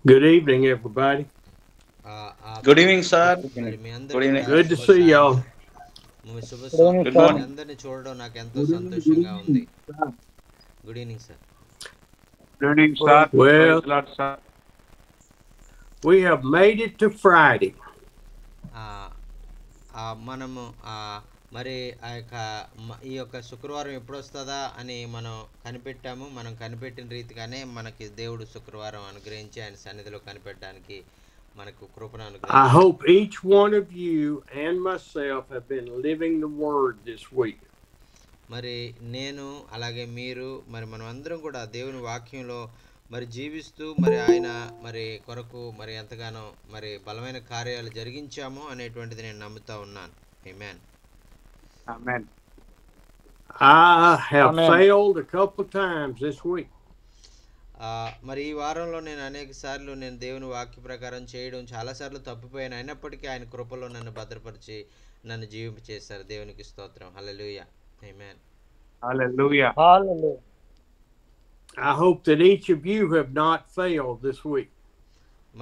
Good evening, everybody. Good evening, sir. మరి మీ Good అందరికి evening. కూడా Good to శుభ see y'all. సాయంత్రం. శుభ Good evening, Good sir. మీ morning. అందరిని చూడడం నాకు ఎంతో Good evening, good సంతోషంగా ఉంది. evening. Good evening sir. Good evening, sir. Well, Praise the Lord, sir. we have made it to Friday. మనము మరి ఈ యొక్క శుక్రవారం ఎప్పుడు వస్తుందా అని మనం కనిపెట్టాము. మనం కనిపెట్టిన రీతిగానే మనకి దేవుడు శుక్రవారం అనుగ్రహించి ఆయన సన్నిధిలో కనిపెట్టడానికి మనకు కృపను I అనుగ్రహించారు. hope each one of you and myself have been living the word this week. మరి నేను అలాగే మీరు మరి మనం అందరం కూడా దేవుని వాక్యంలో మరి జీవిస్తూ మరి ఆయన మరి కొరకు మరి ఎంతగానో మరి బలమైన కార్యాలు జరిగించాము అనేటువంటిది నేను నమ్ముతా ఉన్నాను. ఆమేన్. Amen. I have Amen. failed a couple of times this week. మరి ఈ వారంలో నేను అనేక సార్లు నేను దేవుని వాక్య ప్రకారం చేయడం చాలాసార్లు తప్పిపోయాను. అయినప్పటికీ ఆయన కృపలో నన్ను భద్రపరిచి నన్ను జీవింప చేశారు. దేవునికి స్తోత్రం. హల్లెలూయా. ఆమేన్. Hallelujah. Hallelujah. I hope that each of you have not failed this week.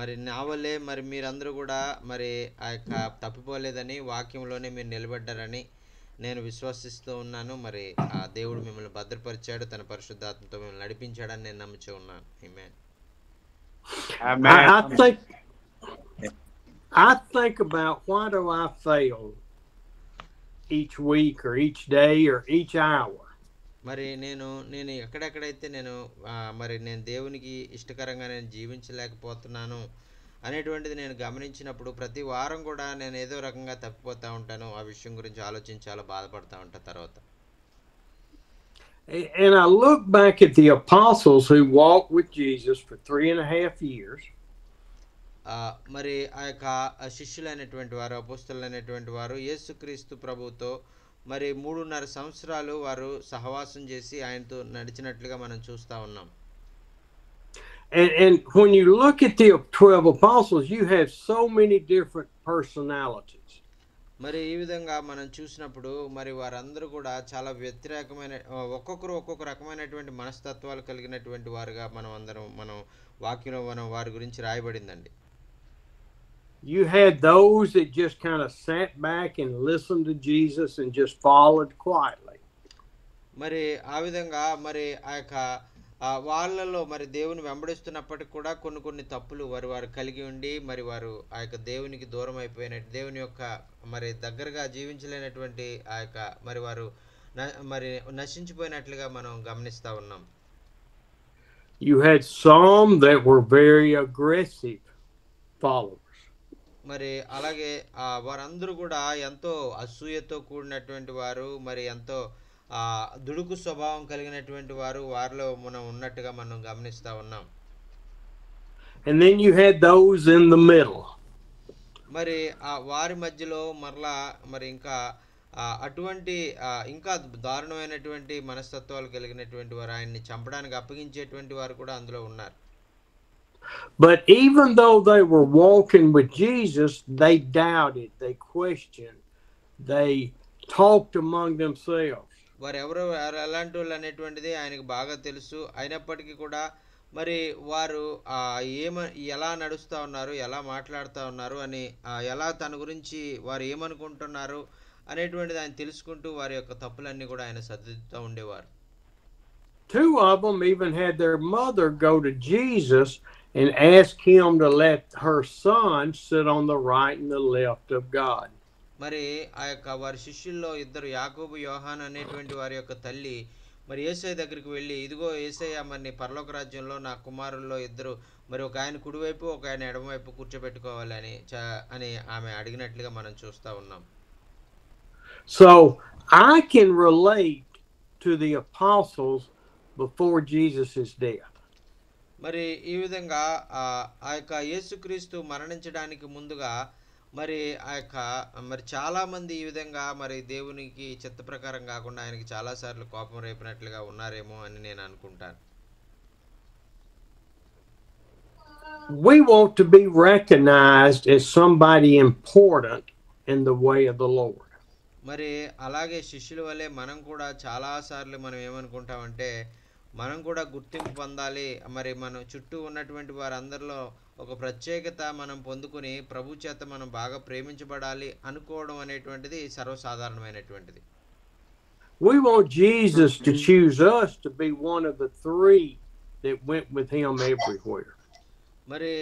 మరి నా వల్లే మరి మీరందరూ కూడా మరి ఆ యొక్క తప్పిపోలేదని వాక్యంలోనే మీరు నిలబడ్డారని నేను విశ్వసిస్తూ ఉన్నాను. మరి ఆ దేవుడు మిమ్మల్ని భద్రపరిచాడు, తన పరిశుద్ధాత్మతో మిమ్మల్ని నడిపించాడని నేను నమ్ముచూ ఉన్నాను. ఆమేన్. Amen. I think about why do I fail each week or each day or each hour. మరి నేను ఎక్కడెక్కడైతే మరి నేను దేవునికి ఇష్టకరంగా నేను జీవించలేకపోతున్నాను అనేటువంటిది నేను గమనించినప్పుడు ప్రతి వారం కూడా నేను ఏదో రకంగా తప్పిపోతూ ఉంటాను. ఆ విషయం గురించి ఆలోచించి చాలా బాధపడతా ఉంటా తర్వాత. And I look back at the apostles who walked with Jesus for 3.5 years. మరి ఆ యొక్క శిష్యులైనటువంటి వారు, అపోస్తలులైనటువంటి వారు యేసుక్రీస్తు ప్రభువుతో మరి 3.5 సంవత్సరాలు వారు సహవాసం చేసి ఆయనతో నడిచినట్లుగా మనం చూస్తూ ఉన్నాం. And when you look at the 12 apostles, you have so many different personalities. మరి ఈ విధంగా మనం చూసినప్పుడు మరి వారందరూ కూడా చాలా వ్యతిరేకమైన ఒక్కొక్కరు ఒక్కొక్క రకమైనటువంటి మనస్తత్వాలు కలిగినటువంటి వారుగా మనం వాక్యంలో వారి గురించి రాయబడిందండి. You had those that just kind of sat back and listened to Jesus and just followed quietly. మరి ఆ విధంగా మరి ఆ యొక్క వాళ్ళలో మరి దేవుని వెంబడిస్తున్నప్పటికి కూడా కొన్ని తప్పులు వారు కలిగి ఉండి మరి వారు ఆ యొక్క దేవునికి దూరం అయిపోయినట్టు, దేవుని యొక్క మరి దగ్గరగా జీవించలేనటువంటి ఆ యొక్క మరి వారు మరి నశించిపోయినట్లుగా మనం గమనిస్తూ ఉన్నాం. You had some that were very aggressive followers. మరి అలాగే వారందరూ కూడా ఎంతో అసూయతో కూడినటువంటి వారు, మరి ఎంతో దుడుకు స్వభావం కలిగినటువంటి వారు వారిలో మనం ఉన్నట్టుగా మనం గమనిస్తూ ఉన్నాం. And then you had those in the middle. మరి వారి మధ్యలో మరలా మరి ఇంకా అటువంటి ఇంకా దారుణమైనటువంటి మనస్తత్వాలు కలిగినటువంటి వారు, ఆయన్ని చంపడానికి అప్పగించేటువంటి వారు కూడా అందులో ఉన్నారు. But even though they were walking with Jesus, they doubted, they questioned, they talked among themselves. వారు ఎలాంటి వాళ్ళు అనేటువంటిది ఆయనకు బాగా తెలుసు. అయినప్పటికీ కూడా మరి వారు ఎలా నడుస్తూ ఉన్నారు, ఎలా మాట్లాడుతూ ఉన్నారు అని ఎలా తన గురించి వారు ఏమనుకుంటున్నారు అనేటువంటిది ఆయన తెలుసుకుంటూ వారి యొక్క తప్పులన్నీ కూడా ఆయన సర్దిద్దుతూ ఉండేవారు. 2 of them even had their mother go to Jesus and ask him to let her son sit on the right and the left of God. మరి ఆ యొక్క వారి శిష్యుల్లో ఇద్దరు, యాకోబు యోహాను అనేటువంటి వారి యొక్క తల్లి మరి యేసయ్య దగ్గరికి వెళ్ళి, ఇదిగో యేసయ్య, మరి పరలోక రాజ్యంలో నా కుమారుల్లో ఇద్దరు, మరి ఒక ఆయన కుడివైపు ఒక ఆయన ఎడమవైపు కూర్చోబెట్టుకోవాలి అని ఆమె అడిగినట్లుగా మనం చూస్తూ ఉన్నాం. So I can relate to the apostles before Jesus' death. మరి ఈ విధంగా ఆ యొక్క యేసుక్రీస్తు మరణించడానికి ముందుగా మరి ఆ యొక్క మరి చాలా మంది ఈ విధంగా మరి దేవునికి చిత్త ప్రకారం కాకుండా ఆయనకి చాలాసార్లు కోపం రేపినట్లుగా ఉన్నారేమో అని నేను అనుకుంటాను. We want to be recognized as somebody important in the way of the Lord. మరి అలాగే శిష్యుల వల్లే మనం కూడా చాలాసార్లు మనం ఏమనుకుంటామంటే మనం కూడా గుర్తింపు పొందాలి. మరి మనం చుట్టూ ఉన్నటువంటి వారందరిలో ఒక ప్రత్యేకత మనం పొందుకొని ప్రభు చేత మనం బాగా ప్రేమించబడాలి అనుకోవడం అనేటువంటిది సర్వసాధారణమైనటువంటిది. We want Jesus to choose us to be one of the three that went with him everywhere. మరి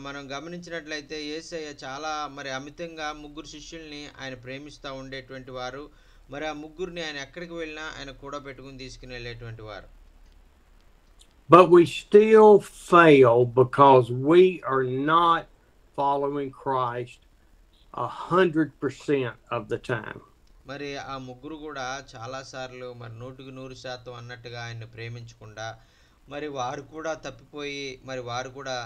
మనం గమనించినట్లయితే యేసయ్య చాలా మరి అమితంగా ముగ్గురు శిష్యుల్ని ఆయన ప్రేమిస్తూ ఉండేటువంటి వారు. మరి ఆ ముగ్గురిని ఆయన ఎక్కడికి వెళ్ళినా ఆయన కూడా పెట్టుకుని తీసుకుని వెళ్ళేటువంటి వారు. But we still fail because we are not following Christ 100% of the time. మరి ఆ ముగ్గురు కూడా చాలాసార్లు మరి 100% అన్నట్టుగా ఆయన్ని ప్రేమించకుండా మరి వారు కూడా తప్పిపోయి మరి వారు కూడా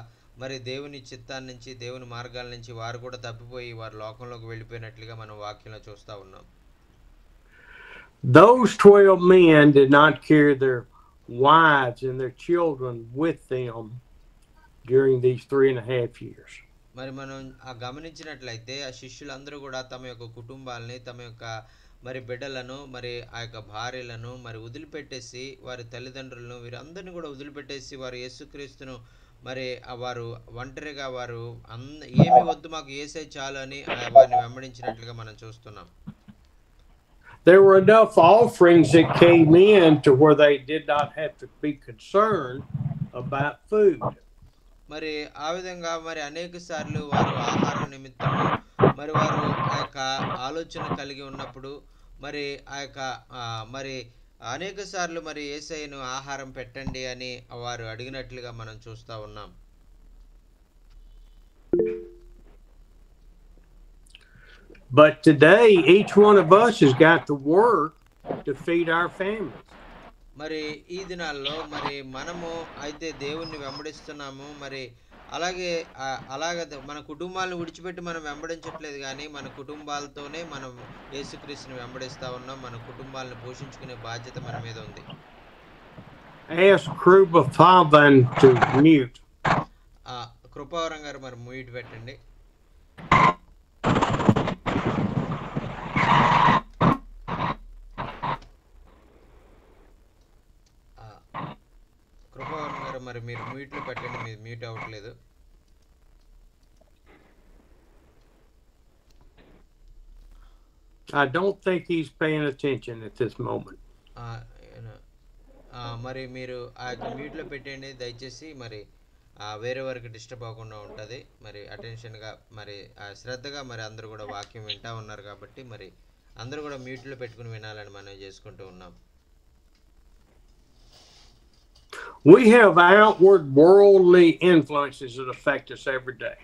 మరి దేవుని చిత్తాన్ని నుంచి దేవుని మార్గాల నుంచి వారు కూడా తప్పిపోయి వారు లోకంలోకి వెళ్ళిపోయినట్లుగా మనం వాక్యంలో చూస్తూ ఉన్నాం. Those 12 men did not carry their wives and their children with them during these 3.5 years. మరి మనం గమనించినట్లయితే ఆ శిష్యులందరూ కూడా తమ యొక్క కుటుంబాలని తమ యొక్క మరి బిడ్డలను మరి ఆ యొక్క భార్యలను మరి వదిలిపెట్టేసి వారి తల్లిదండ్రులను వీరందరినీ కూడా వదిలిపెట్టేసి వారు యేసుక్రీస్తును మరి వారు ఒంటరిగా వారు ఏమి వద్దు మాకు యేసే చాలు అని వారిని వెంబడించినట్లుగా మనం చూస్తున్నాం. There were enough offerings that came in to where they did not have to be concerned about food. మరి ఆ విధంగా మరి అనేక సార్లు వారు ఆహారం నిమిత్తం మరి వారు ఆ యొక్క ఆలోచన కలిగి ఉన్నప్పుడు మరి ఆ యొక్క మరి అనేక సార్లు మరి యేసయ్యను ఆహారం పెట్టండి అని వారు అడిగినట్లుగా మనం చూస్తూ ఉన్నాం. But today, each one of us has got to work to feed our families. మరి ఈ దినాల్లో మరి మనము అయితే దేవుణ్ణి వెంబడిస్తున్నాము. మరి అలాగే మన కుటుంబాలను విడిచిపెట్టి మనం వెంబడించట్లేదు, కానీ మన కుటుంబాలతోనే మనం యేసుక్రీస్తుని వెంబడిస్తూ ఉన్నాం. మన కుటుంబాలను పోషించుకునే బాధ్యత మన మీద ఉంది. Ask Kruba Favan to mute. కృపావరం గారు మరి మ్యూట్ పెట్టండి. కృపావరం గారు మరి మీరు మ్యూట్లో పెట్టండి, మీరు మ్యూట్ అవ్వట్లేదు. I don't think he's paying attention at this moment. మరి మీరు ఆ యొక్క మ్యూట్లో పెట్టండి దయచేసి. మరి వేరే వారికి డిస్టర్బ్ అవ్వకుండా ఉంటుంది. మరి అటెన్షన్గా మరి శ్రద్ధగా మరి అందరూ కూడా వాక్యం వింటూ ఉన్నారు కాబట్టి మరి అందరూ కూడా మ్యూట్లో పెట్టుకుని వినాలని మనం చేసుకుంటూ ఉన్నాం. We have outward worldly influences that affect us every day.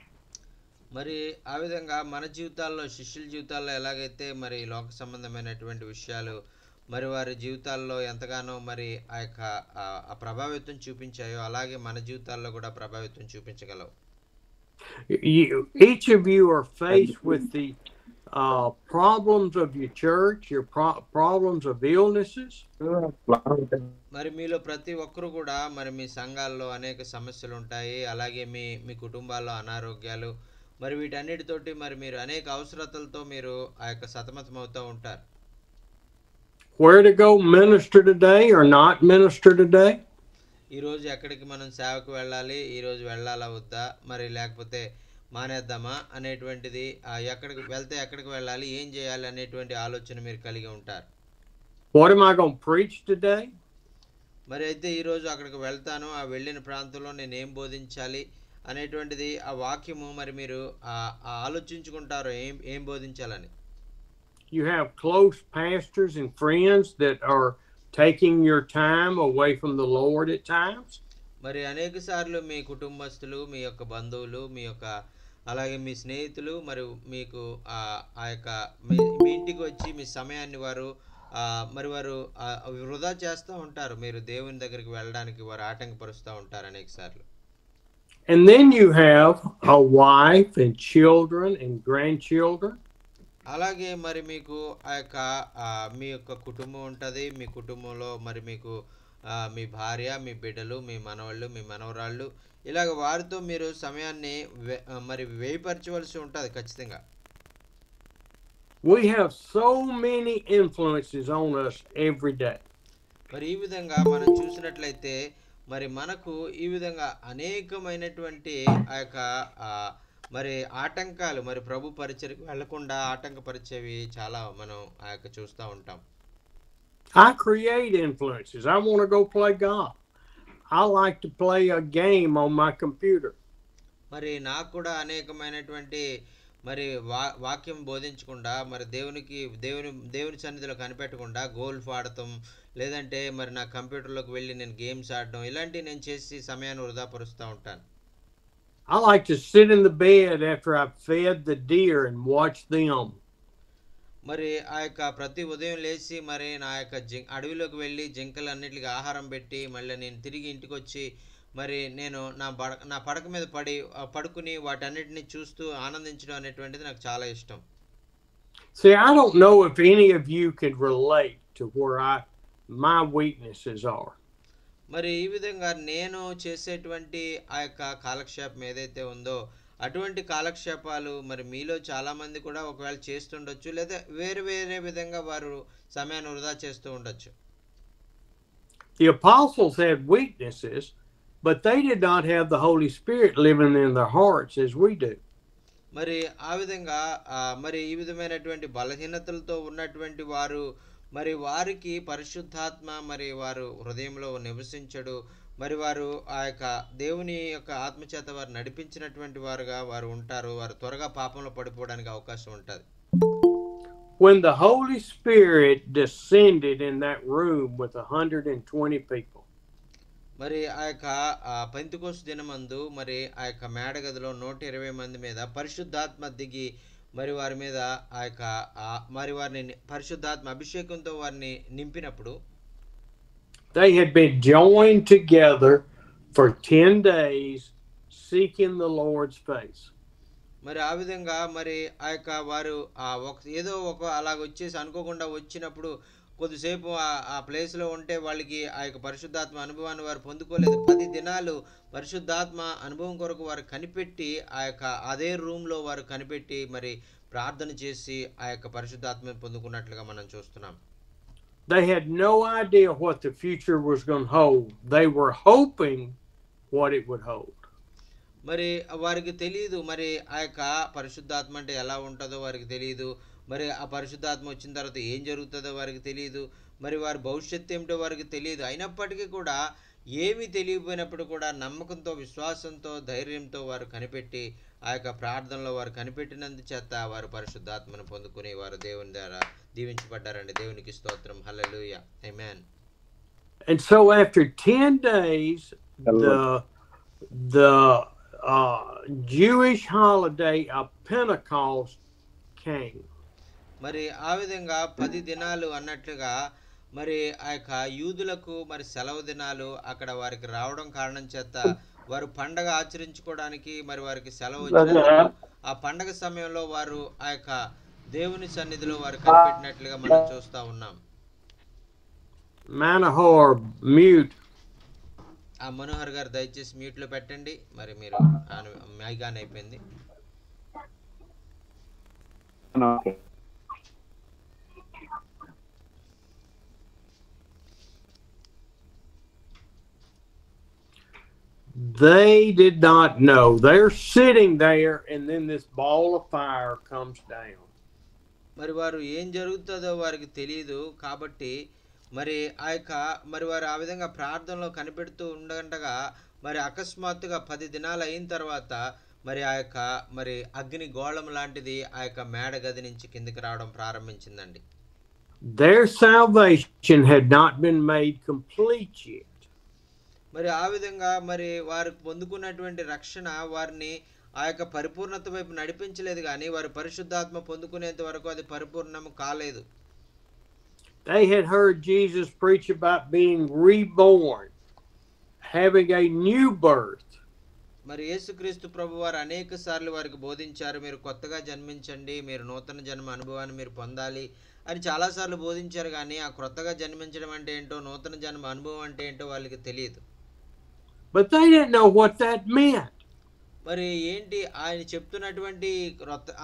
మరి ఆ విధంగా మన జీవితాల్లో శిష్యుల జీవితాల్లో ఎలాగైతే మరి లోక సంబంధమైనటువంటి విషయాలు మరి వారి జీవితాల్లో ఎంతగానో మరి ఆ యొక్క ప్రభావితం చూపించాయో అలాగే మన జీవితాల్లో కూడా ప్రభావితం చూపించగలవు. Each of you are faced with the problems of your church, your problems of illnesses. మరి మీలో ప్రతి ఒక్కరు కూడా మరి మీ సంఘాల్లో అనేక సమస్యలు ఉంటాయి. అలాగే మీ కుటుంబాల్లో అనారోగ్యాలు మరి వీటన్నిటితోటి మరి మీరు అనేక అవసరతలతో మీరు ఆ యొక్క సతమతం అవుతూ ఉంటారు. Where to go minister today or not minister today? ఈరోజు ఎక్కడికి మనం సేవకు వెళ్ళాలి, ఈరోజు వెళ్ళాలా వద్దా, మరి లేకపోతే మానేద్దామా అనేటువంటిది, ఎక్కడికి వెళ్తే ఎక్కడికి వెళ్ళాలి, ఏం చేయాలి అనేటువంటి ఆలోచన మీరు కలిగి ఉంటారు. What am I going to preach today? మరి అయితే ఈరోజు అక్కడికి వెళ్తాను, ఆ వెళ్ళిన ప్రాంతంలో నేను ఏం బోధించాలి అనేటువంటిది ఆ వాక్యము మరి మీరు ఆలోచించుకుంటారు ఏం బోధించాలని. You have close pastors and friends that are taking your time away from the Lord at times. మరి అనేక సార్లు మీ కుటుంబస్తులు, మీ యొక్క బంధువులు, మీ యొక్క అలాగే మీ స్నేహితులు మరి మీకు ఆ యొక్క మీ ఇంటికి వచ్చి మీ సమయాన్ని వారు వృధా చేస్తూ ఉంటారు. మీరు దేవుని దగ్గరికి వెళ్ళడానికి వారు ఆటంకపరుస్తూ ఉంటారు అనేక సార్లు. And then you have a wife and children and grandchildren. అలాగే మరి మీకు ఆ యొక్క మీ యొక్క కుటుంబం ఉంటుంది. మీ కుటుంబంలో మరి మీకు మీ భార్య, మీ బిడ్డలు, మీ మనవాళ్ళు, మీ మనవరాళ్ళు, ఇలాగ వారితో మీరు సమయాన్ని మరి వ్యయపరచవలసి ఉంటుంది ఖచ్చితంగా. We have so many influences on us every day. మరి ఈ విధంగా మనం చూసినట్లయితే మరి మనకు ఈ విధంగా అనేకమైనటువంటి ఆ యొక్క ఆ, మరి ఆటంకాలు మరి ప్రభు పరిచయకు వెళ్లకుండా ఆటంకపరిచేవి చాలా మనం ఆ యొక్క చూస్తూ ఉంటాం. I create influences. I want to go play golf. I like to play a game on my computer. మరి నాకు కూడా అనేకమైనటువంటి మరి వాక్యం బోధించకుండా మరి దేవుని సన్నిధిలో కనిపెట్టకుండా గోల్ఫ్ ఆడటం, లేదంటే మరి నా కంప్యూటర్లోకి వెళ్ళి నేను గేమ్స్ ఆడటం, ఇలాంటివి నేను చేసి సమయాన్ని వృధాపరుస్తూ ఉంటాను. I like to sit in the bed after I've fed the deer and watch them. మరి ఆ యొక్క ప్రతి ఉదయం లేచి మరి నా యొక్క అడవిలోకి వెళ్ళి జింకలన్నిటికీ ఆహారం పెట్టి మళ్ళీ నేను తిరిగి ఇంటికి వచ్చి మరి నేను నా పడక మీద పడుకుని వాటన్నిటిని చూస్తూ ఆనందించడం అనేటువంటిది నాకు చాలా ఇష్టం. See, I don't know if any of you can relate to where my weaknesses are. మరి ఈ విధంగా నేను చేసేటువంటి ఆ యొక్క కాలక్షేపం ఏదైతే ఉందో అటువంటి కాలక్షేపాలు మరి మీలో చాలా మంది కూడా ఒకవేళ చేస్తుండొచ్చు, లేదా వేరే వేరే విధంగా వారు సమయాన్ని వృధా చేస్తూ ఉండొచ్చు. The apostles had weaknesses, but they did not have the Holy Spirit living in their hearts as we do. మరి ఆ విధంగా మరి ఈ విధమైనటువంటి బలహీనతలతో ఉన్నటువంటి వారు మరి వారికి పరిశుద్ధాత్మ మరి వారు హృదయంలో నివసించడు. మరి వారు ఆ యొక్క దేవుని యొక్క ఆత్మచేత వారు నడిపించినటువంటి వారుగా వారు ఉంటారు. వారు త్వరగా పాపంలో పడిపోవడానికి అవకాశం ఉంటుంది. When the Holy Spirit descended in that room with 120 people, మరి ఆ యొక్క పెంతెకోస్తు దినమందు మరి ఆ యొక్క మేడగదిలో 120 మంది మీద పరిశుద్ధాత్మ దిగి మరి వారి మీద ఆ యొక్క మరి వారిని పరిశుద్ధాత్మ అభిషేకంతో వారిని నింపినప్పుడు they had been joined together for 10 days seeking the Lord's face. మరి ఆ విధంగా మరి ఆ యొక్క వారు ఏదో ఒక అలాగ వచ్చేసి అనుకోకుండా వచ్చినప్పుడు కొద్దిసేపు ఆ ప్లేస్లో ఉంటే వాళ్ళకి ఆ యొక్క పరిశుద్ధాత్మ అనుభవాన్ని వారు పొందుకోలేదు. 10 దినాలు పరిశుద్ధాత్మ అనుభవం కొరకు వారు కనిపెట్టి ఆ యొక్క అదే రూమ్లో వారు కనిపెట్టి మరి ప్రార్థన చేసి ఆ యొక్క పరిశుద్ధాత్మని పొందుకున్నట్లుగా మనం చూస్తున్నాం. They had no idea what the future was going to hold. They were hoping what it would hold. మరి వారికి తెలియదు మరి ఆ యొక్క పరిశుద్ధాత్మ అంటే ఎలా ఉంటుందో వారికి తెలియదు. మరి ఆ పరిశుద్ధాత్మ వచ్చిన తర్వాత ఏం జరుగుతుందో వారికి తెలియదు. మరి వారి భవిష్యత్తు ఏమిటో వారికి తెలియదు. అయినప్పటికీ కూడా ఏమీ తెలియకపోయినప్పుడు కూడా నమ్మకంతో, విశ్వాసంతో, ధైర్యంతో వారు కనిపెట్టి ఆ యొక్క ప్రార్థనలో వారు కనిపెట్టినందు చేత వారు పరిశుద్ధాత్మను పొందుకుని వారు దేవుని ద్వారా దీవించబడ్డారండి. దేవునికి స్తోత్రం. హల్లెలూయా. ఆమేన్. And so after 10 days, the Jewish holiday of Pentecost came. మరి ఆ విధంగా 10 దినాలు అన్నట్లుగా మరి ఆ యొక్క యూదులకు మరి సెలవు దినాలు అక్కడ వారికి రావడం కారణం చేత వారు పండగ ఆచరించుకోవడానికి మరి వారికి సెలవు వచ్చినందుకు ఆ పండగ సమయంలో వారు ఆ యొక్క దేవుని సన్నిధిలో వారు కనిపెట్టినట్లుగా మనం చూస్తా ఉన్నాం. Manohar, mute. మనోహర్ గారు దయచేసి మ్యూట్లో పెట్టండి. మరి మీరు మైక్ ఆన్ అయిపోయింది. They did not know. They're sitting there and then this ball of fire comes down. మరి వారు ఏం జరుగుతుందో వారికి తెలియదు. కాబట్టి మరి ఆ యొక్క మరి వారు ఆ విధంగా ప్రార్థనలో కనిపెడుతూ ఉండగా మరి అకస్మాత్తుగా 10 దినాలు అయిన తర్వాత మరి ఆ యొక్క మరి అగ్ని గోళం లాంటిది ఆ యొక్క మేడ గది నుంచి కిందికి రావడం ప్రారంభించిందండి. Their salvation had not been made complete yet. మరి ఆ విధంగా మరి వారు పొందుకున్నటువంటి రక్షణ వారిని ఆ యొక్క పరిపూర్ణత వైపు నడిపించలేదు, కానీ వారు పరిశుద్ధాత్మ పొందుకునేంత వరకు అది పరిపూర్ణము కాలేదు. They had heard Jesus preach about being reborn, having a new birth. మరి యేసుక్రీస్తు ప్రభు వారు అనేక సార్లు వారికి బోధించారు, మీరు కొత్తగా జన్మించండి, మీరు నూతన జన్మ అనుభవాన్ని మీరు పొందాలి అని చాలాసార్లు బోధించారు. కానీ ఆ కొత్తగా జన్మించడం అంటే ఏంటో, నూతన జన్మ అనుభవం అంటే ఏంటో వాళ్ళకి తెలియదు. But they didn't know what that meant. మరి ఏంటి ఆయన చెప్తున్నటువంటి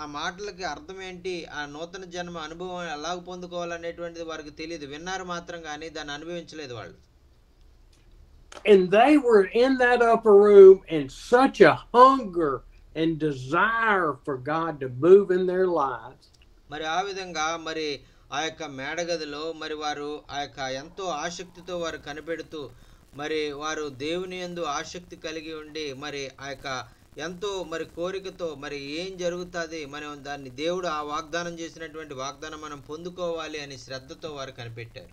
ఆ మాటలకి అర్థం ఏంటి, ఆ నూతన జన్మ అనుభవం ఎలాగ పొందుకోవాలనేటువంటిది వారికి తెలియదు. విన్నారు మాత్రం కానీ దాన్ని అనుభవించలేదు వాళ్ళు. And they were in that upper room in such a hunger and desire for God to move in their lives. మరి ఆ విధంగా మరి ఆ యొక్క మేడగదిలో మరి వారు ఆ యొక్క ఎంతో ఆసక్తితో వారు కనిపెడుతూ మరి వారు దేవుని యందు ఆసక్తి కలిగి ఉండి మరి ఆ యొక్క ఎంతో మరి కోరికతో మరి ఏం జరుగుతుంది, మనం దాన్ని దేవుడు ఆ వాగ్దానం చేసినటువంటి వాగ్దానం మనం పొందుకోవాలి అని శ్రద్ధతో వారు కనిపెట్టారు.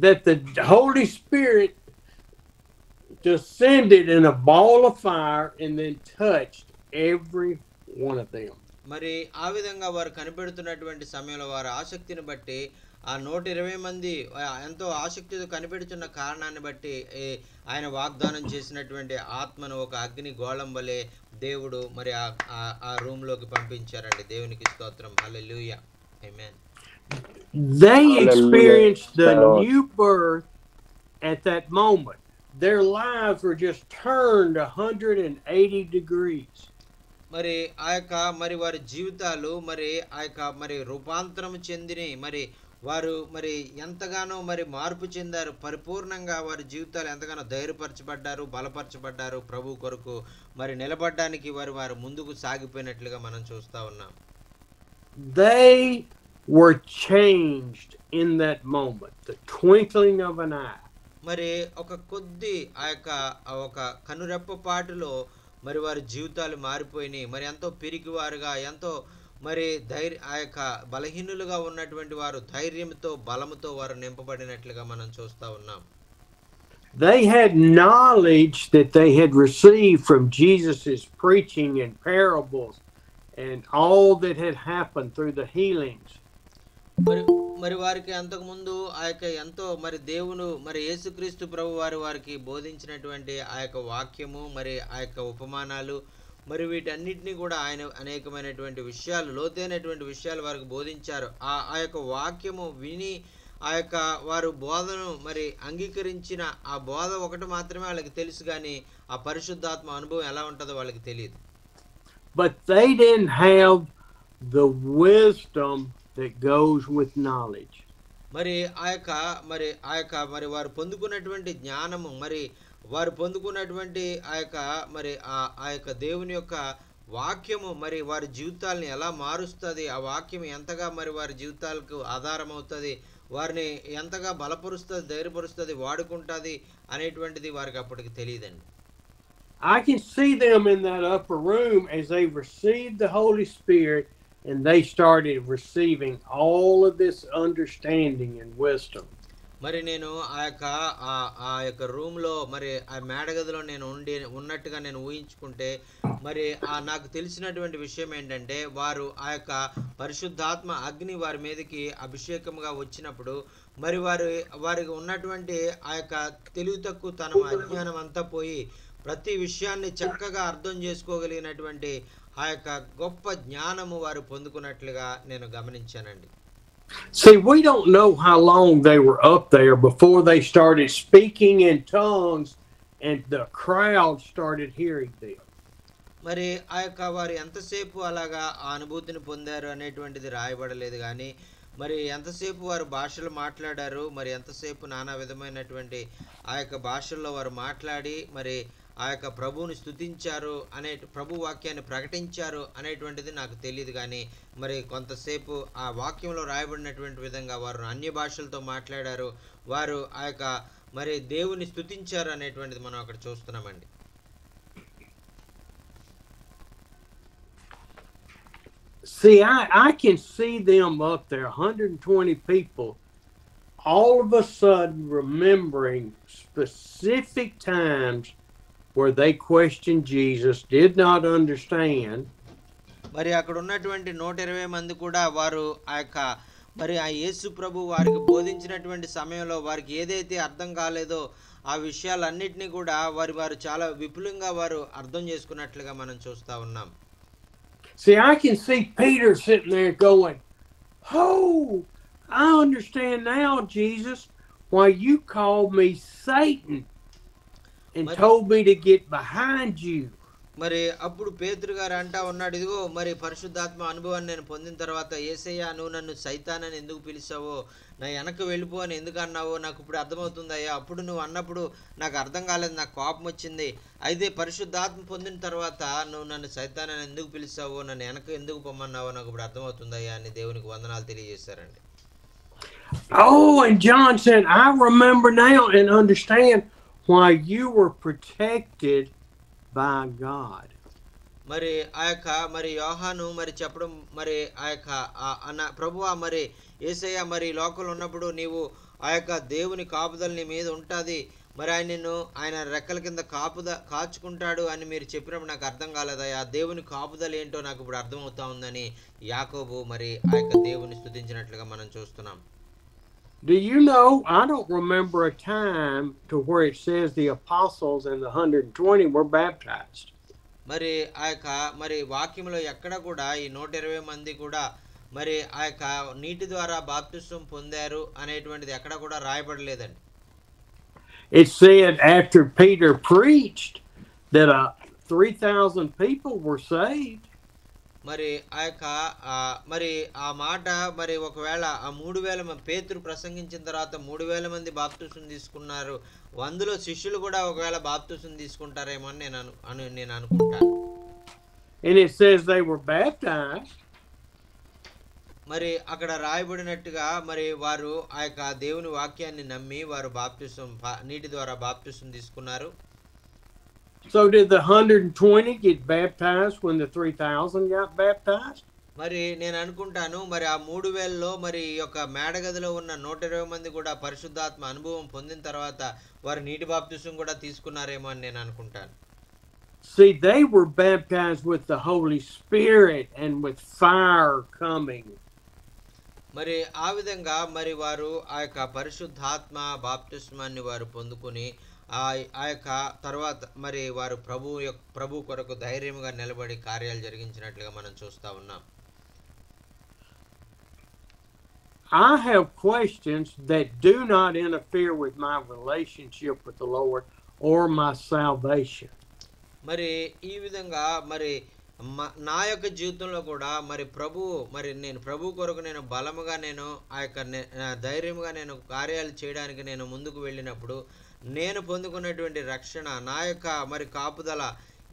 That the Holy Spirit descended in a ball of fire and then touched every one of them. మరి ఆ విధంగా వారు కనిపెడుతున్నటువంటి సమయంలో వారి ఆసక్తిని బట్టి ఆ 120 మంది ఎంతో ఆసక్తితో కనిపెడుతున్న కారణాన్ని బట్టి ఆయన వాగ్దానం చేసినటువంటి ఆత్మను ఒక అగ్ని గోళం వలె దేవుడు మరి ఆ రూమ్ లోకి పంపించారండి. దేవునికి స్తోత్రం. హల్లెలూయా. ఆమేన్. They experienced the new birth at that moment. Their lives were just turned 180 degrees. మరి ఆ యొక్క మరి వారి జీవితాలు మరి ఆ యొక్క మరి రూపాంతరం చెందిని మరి వారు మరి ఎంతగానో మరి మార్పు చెందారు. పరిపూర్ణంగా వారి జీవితాలు ఎంతగానో ధైర్యపరచబడ్డారు, బలపరచబడ్డారు. ప్రభు కొరకు మరి నిలబడడానికి వారు ముందుకు సాగిపోయినట్లుగా మనం చూస్తా ఉన్నాం. They were changed in that moment, the twinkling of an eye. మరి ఒక కొద్ది ఆ యొక్క ఒక కనురెప్ప పాటులో మరి వారి జీవితాలు మారిపోయినాయి. మరి ఎంతో పిరికివారుగా ఎంతో మరి ఆ యొక్క బలహీనులుగా ఉన్నటువంటి వారు ధైర్యంతో బలముతో వారు నింపబడినట్లుగా మనం చూస్తా ఉన్నాం. They had knowledge that they had received from Jesus's preaching and parables and all that had happened through the healings. మరి వారికి అంతకుముందు ఆ యొక్క ఎంతో మరి దేవుడు మరి యేసుక్రీస్తు ప్రభు వారికి బోధించినటువంటి ఆ యొక్క వాక్యము మరి ఆ యొక్క ఉపమానాలు మరి వీటన్నిటినీ కూడా ఆయన అనేకమైనటువంటి విషయాలు, లోతైనటువంటి విషయాలు వారికి బోధించారు. ఆ యొక్క వాక్యము విని ఆ యొక్క వారు బోధను మరి అంగీకరించిన ఆ బోధ ఒకటి మాత్రమే వాళ్ళకి తెలుసు, కానీ ఆ పరిశుద్ధాత్మ అనుభవం ఎలా ఉంటుందో వాళ్ళకి తెలియదు. But they didn't have the wisdom that goes with knowledge. మరి ఆ యొక్క మరి వారు పొందుకున్నటువంటి జ్ఞానము మరి వారు పొందుకున్నటువంటి ఆ యొక్క దేవుని యొక్క వాక్యము మరి వారి జీవితాలని ఎలా మారుస్తుంది, ఆ వాక్యం ఎంతగా మరి వారి జీవితాలకు ఆధారం అవుతుంది, వారిని ఎంతగా బలపరుస్తుంది, ధైర్యపరుస్తుంది, వాడుకుంటుంది అనేటువంటిది వారికి అప్పటికి తెలియదండి. I can see them in that upper room as they received the Holy Spirit and they started receiving all of this understanding and wisdom. మరి నేను ఆ యొక్క రూమ్ లో మరి ఆ మేడగదిలో నేను ఉన్నట్టుగా నేను ఊహించుకుంటే మరి నాకు తెలిసినటువంటి విషయం ఏంటంటే వారు ఆ యొక్క పరిశుద్ధాత్మ అగ్ని వారి మీదకి అభిషేకంగా వచ్చినప్పుడు మరి వారికి ఉన్నటువంటి ఆ యొక్క తెలివి తక్కువతనం, అజ్ఞానం అంతా పోయి ప్రతి విషయాన్ని చక్కగా అర్థం చేసుకోగలిగినటువంటి ఆ యొక్క గొప్ప జ్ఞానము వారు పొందుకున్నట్లుగా నేను గమనించానండి. See, we don't know how long they were up there before they started speaking in tongues and the crowd started hearing them. మరి ఆ యొక్క వారు ఎంతసేపు అలాగా ఆ అనుభూతిని పొందారు అనేటువంటిది రాయబడలేదు, కానీ మరి ఎంతసేపు వారు భాషలు మాట్లాడారు, మరి ఎంతసేపు నానా విధమైనటువంటి ఆ యొక్క భాషల్లో వారు మాట్లాడి మరి ఆ యొక్క ప్రభువుని స్తుతించారు ప్రభు వాక్యాన్ని ప్రకటించారు అనేటువంటిది నాకు తెలియదు, కానీ మరి కొంతసేపు ఆ వాక్యంలో రాయబడినటువంటి విధంగా వారు అన్య భాషలతో మాట్లాడారు, వారు ఆ యొక్క మరి దేవుని స్తుతించారు అనేటువంటిది మనం అక్కడ చూస్తున్నామండి. See, I can see them up there, 120 people, all of a sudden remembering specific times where they questioned Jesus, did not understand. మరి అక్కడ ఉన్నటువంటి 120 మంది కూడా వారు ఆ యొక్క మరి ఆ యేసు ప్రభు వారికి బోధించినటువంటి సమయంలో వారికి ఏదైతే అర్థం కాలేదో ఆ విషయాలన్నిటినీ కూడా వారు చాలా విపులంగా వారు అర్థం చేసుకున్నట్లుగా మనం చూస్తా ఉన్నాం. See, I can see Peter sitting there going, "Oh, I understand now, Jesus, why you called me Satan and told me to get behind you." మరి అప్పుడు పేతురు గారు అంటా ఉన్నాడు, ఇదిగో మరి పరిశుద్ధాత్మ అనుభవాన్ని నేను పొందిన తర్వాత, యేసయ్య నువ్వు నన్ను సైతానని ఎందుకు పిలిచావో, నా వెనక్కి వెళ్ళిపో అని ఎందుకు అన్నావో నాకు ఇప్పుడు అర్థమవుతుందయ్యా. అప్పుడు నువ్వు అన్నప్పుడు నాకు అర్థం కాలేదు, నాకు కోపం వచ్చింది. అయితే పరిశుద్ధాత్మ పొందిన తర్వాత నువ్వు నన్ను సైతానని ఎందుకు పిలిచావో, నన్ను వెనక్కి ఎందుకు పొమ్మన్నావో నాకు ఇప్పుడు అర్థమవుతుందయ్యా అని దేవునికి వందనాలు తెలియజేశారండి. Oh, and John said, I remember now and understand why you were protected by God. మరి ఆ యొక్క మరి యోహాను మరి చెప్పడం, మరి ఆ యొక్క అన్న ప్రభువా మరి యేసయ్య మరి లోకంలో ఉన్నప్పుడు నీవు ఆ యొక్క దేవుని కాపుదల నీ మీద ఉంటుంది, మరి ఆయన రెక్కల కింద కాచుకుంటాడు అని మీరు చెప్పినప్పుడు నాకు అర్థం కాలేదయ్యా. దేవుని కాపుదల ఏంటో నాకు ఇప్పుడు అర్థమవుతా ఉందని యాకోబు మరి ఆ యొక్క దేవుని స్తుతించినట్లుగా మనం చూస్తున్నాం. Do you know, I don't remember a time to where it says the apostles and the 120 were baptized. మరి ఆ యొక్క మరి వాక్యంలో ఎక్కడ కూడా ఈ 120 మంది కూడా మరి ఆ యొక్క నీటి ద్వారా బాప్తిస్మం పొందారు అనేటువంటిది ఎక్కడ కూడా రాయబడలేదండి. It said after Peter preached that 3,000 people were saved. మరి ఆ యొక్క మరి ఆ మాట మరి ఒకవేళ ఆ 3,000 పేతురు ప్రసంగించిన తర్వాత 3,000 మంది బాప్తిస్మం తీసుకున్నారు, 100లో శిష్యులు కూడా ఒకవేళ బాప్తిస్మం తీసుకుంటారేమో అని నేను అనుకుంటాను. And it says they were baptized. మరి అక్కడ రాయబడినట్టుగా మరి వారు ఆ యొక్క దేవుని వాక్యాన్ని నమ్మి వారు బాప్తిస్మం నీటి ద్వారా బాప్తిస్మం తీసుకున్నారు. So did the 120 get baptized when the 3,000 got baptized? మరి నేను అనుకుంటాను మరి ఆ 3,000లో మరి ఈ యొక్క మేడగదిలో ఉన్న 120 మంది కూడా పరిశుద్ధాత్మ అనుభవం పొందిన తర్వాత వారు నీటి బాప్తిస్మం కూడా తీసుకున్నారేమో అని నేను అనుకుంటాను. See, they were baptized with the Holy Spirit and with fire coming. మరి ఆ విధంగా మరి వారు ఆ యొక్క పరిశుద్ధాత్మ బాప్తిస్మాన్ని వారు పొందుకొని ఆ యొక్క తర్వాత మరి వారు ప్రభు కొరకు ధైర్యంగా నిలబడి కార్యాలు జరిగించినట్లుగా మనం చూస్తా ఉన్నాం. I have questions that do not interfere with my relationship with the Lord or my salvation. మరి ఈ విధంగా మరి నా యొక్క జీవితంలో కూడా మరి నేను ప్రభు కొరకు నేను బలముగా నేను ఆ యొక్క ధైర్యంగా నేను కార్యాలు చేయడానికి నేను ముందుకు వెళ్ళినప్పుడు నేను పొందుకున్నటువంటి రక్షణ, నా యొక్క మరి కాపుదల,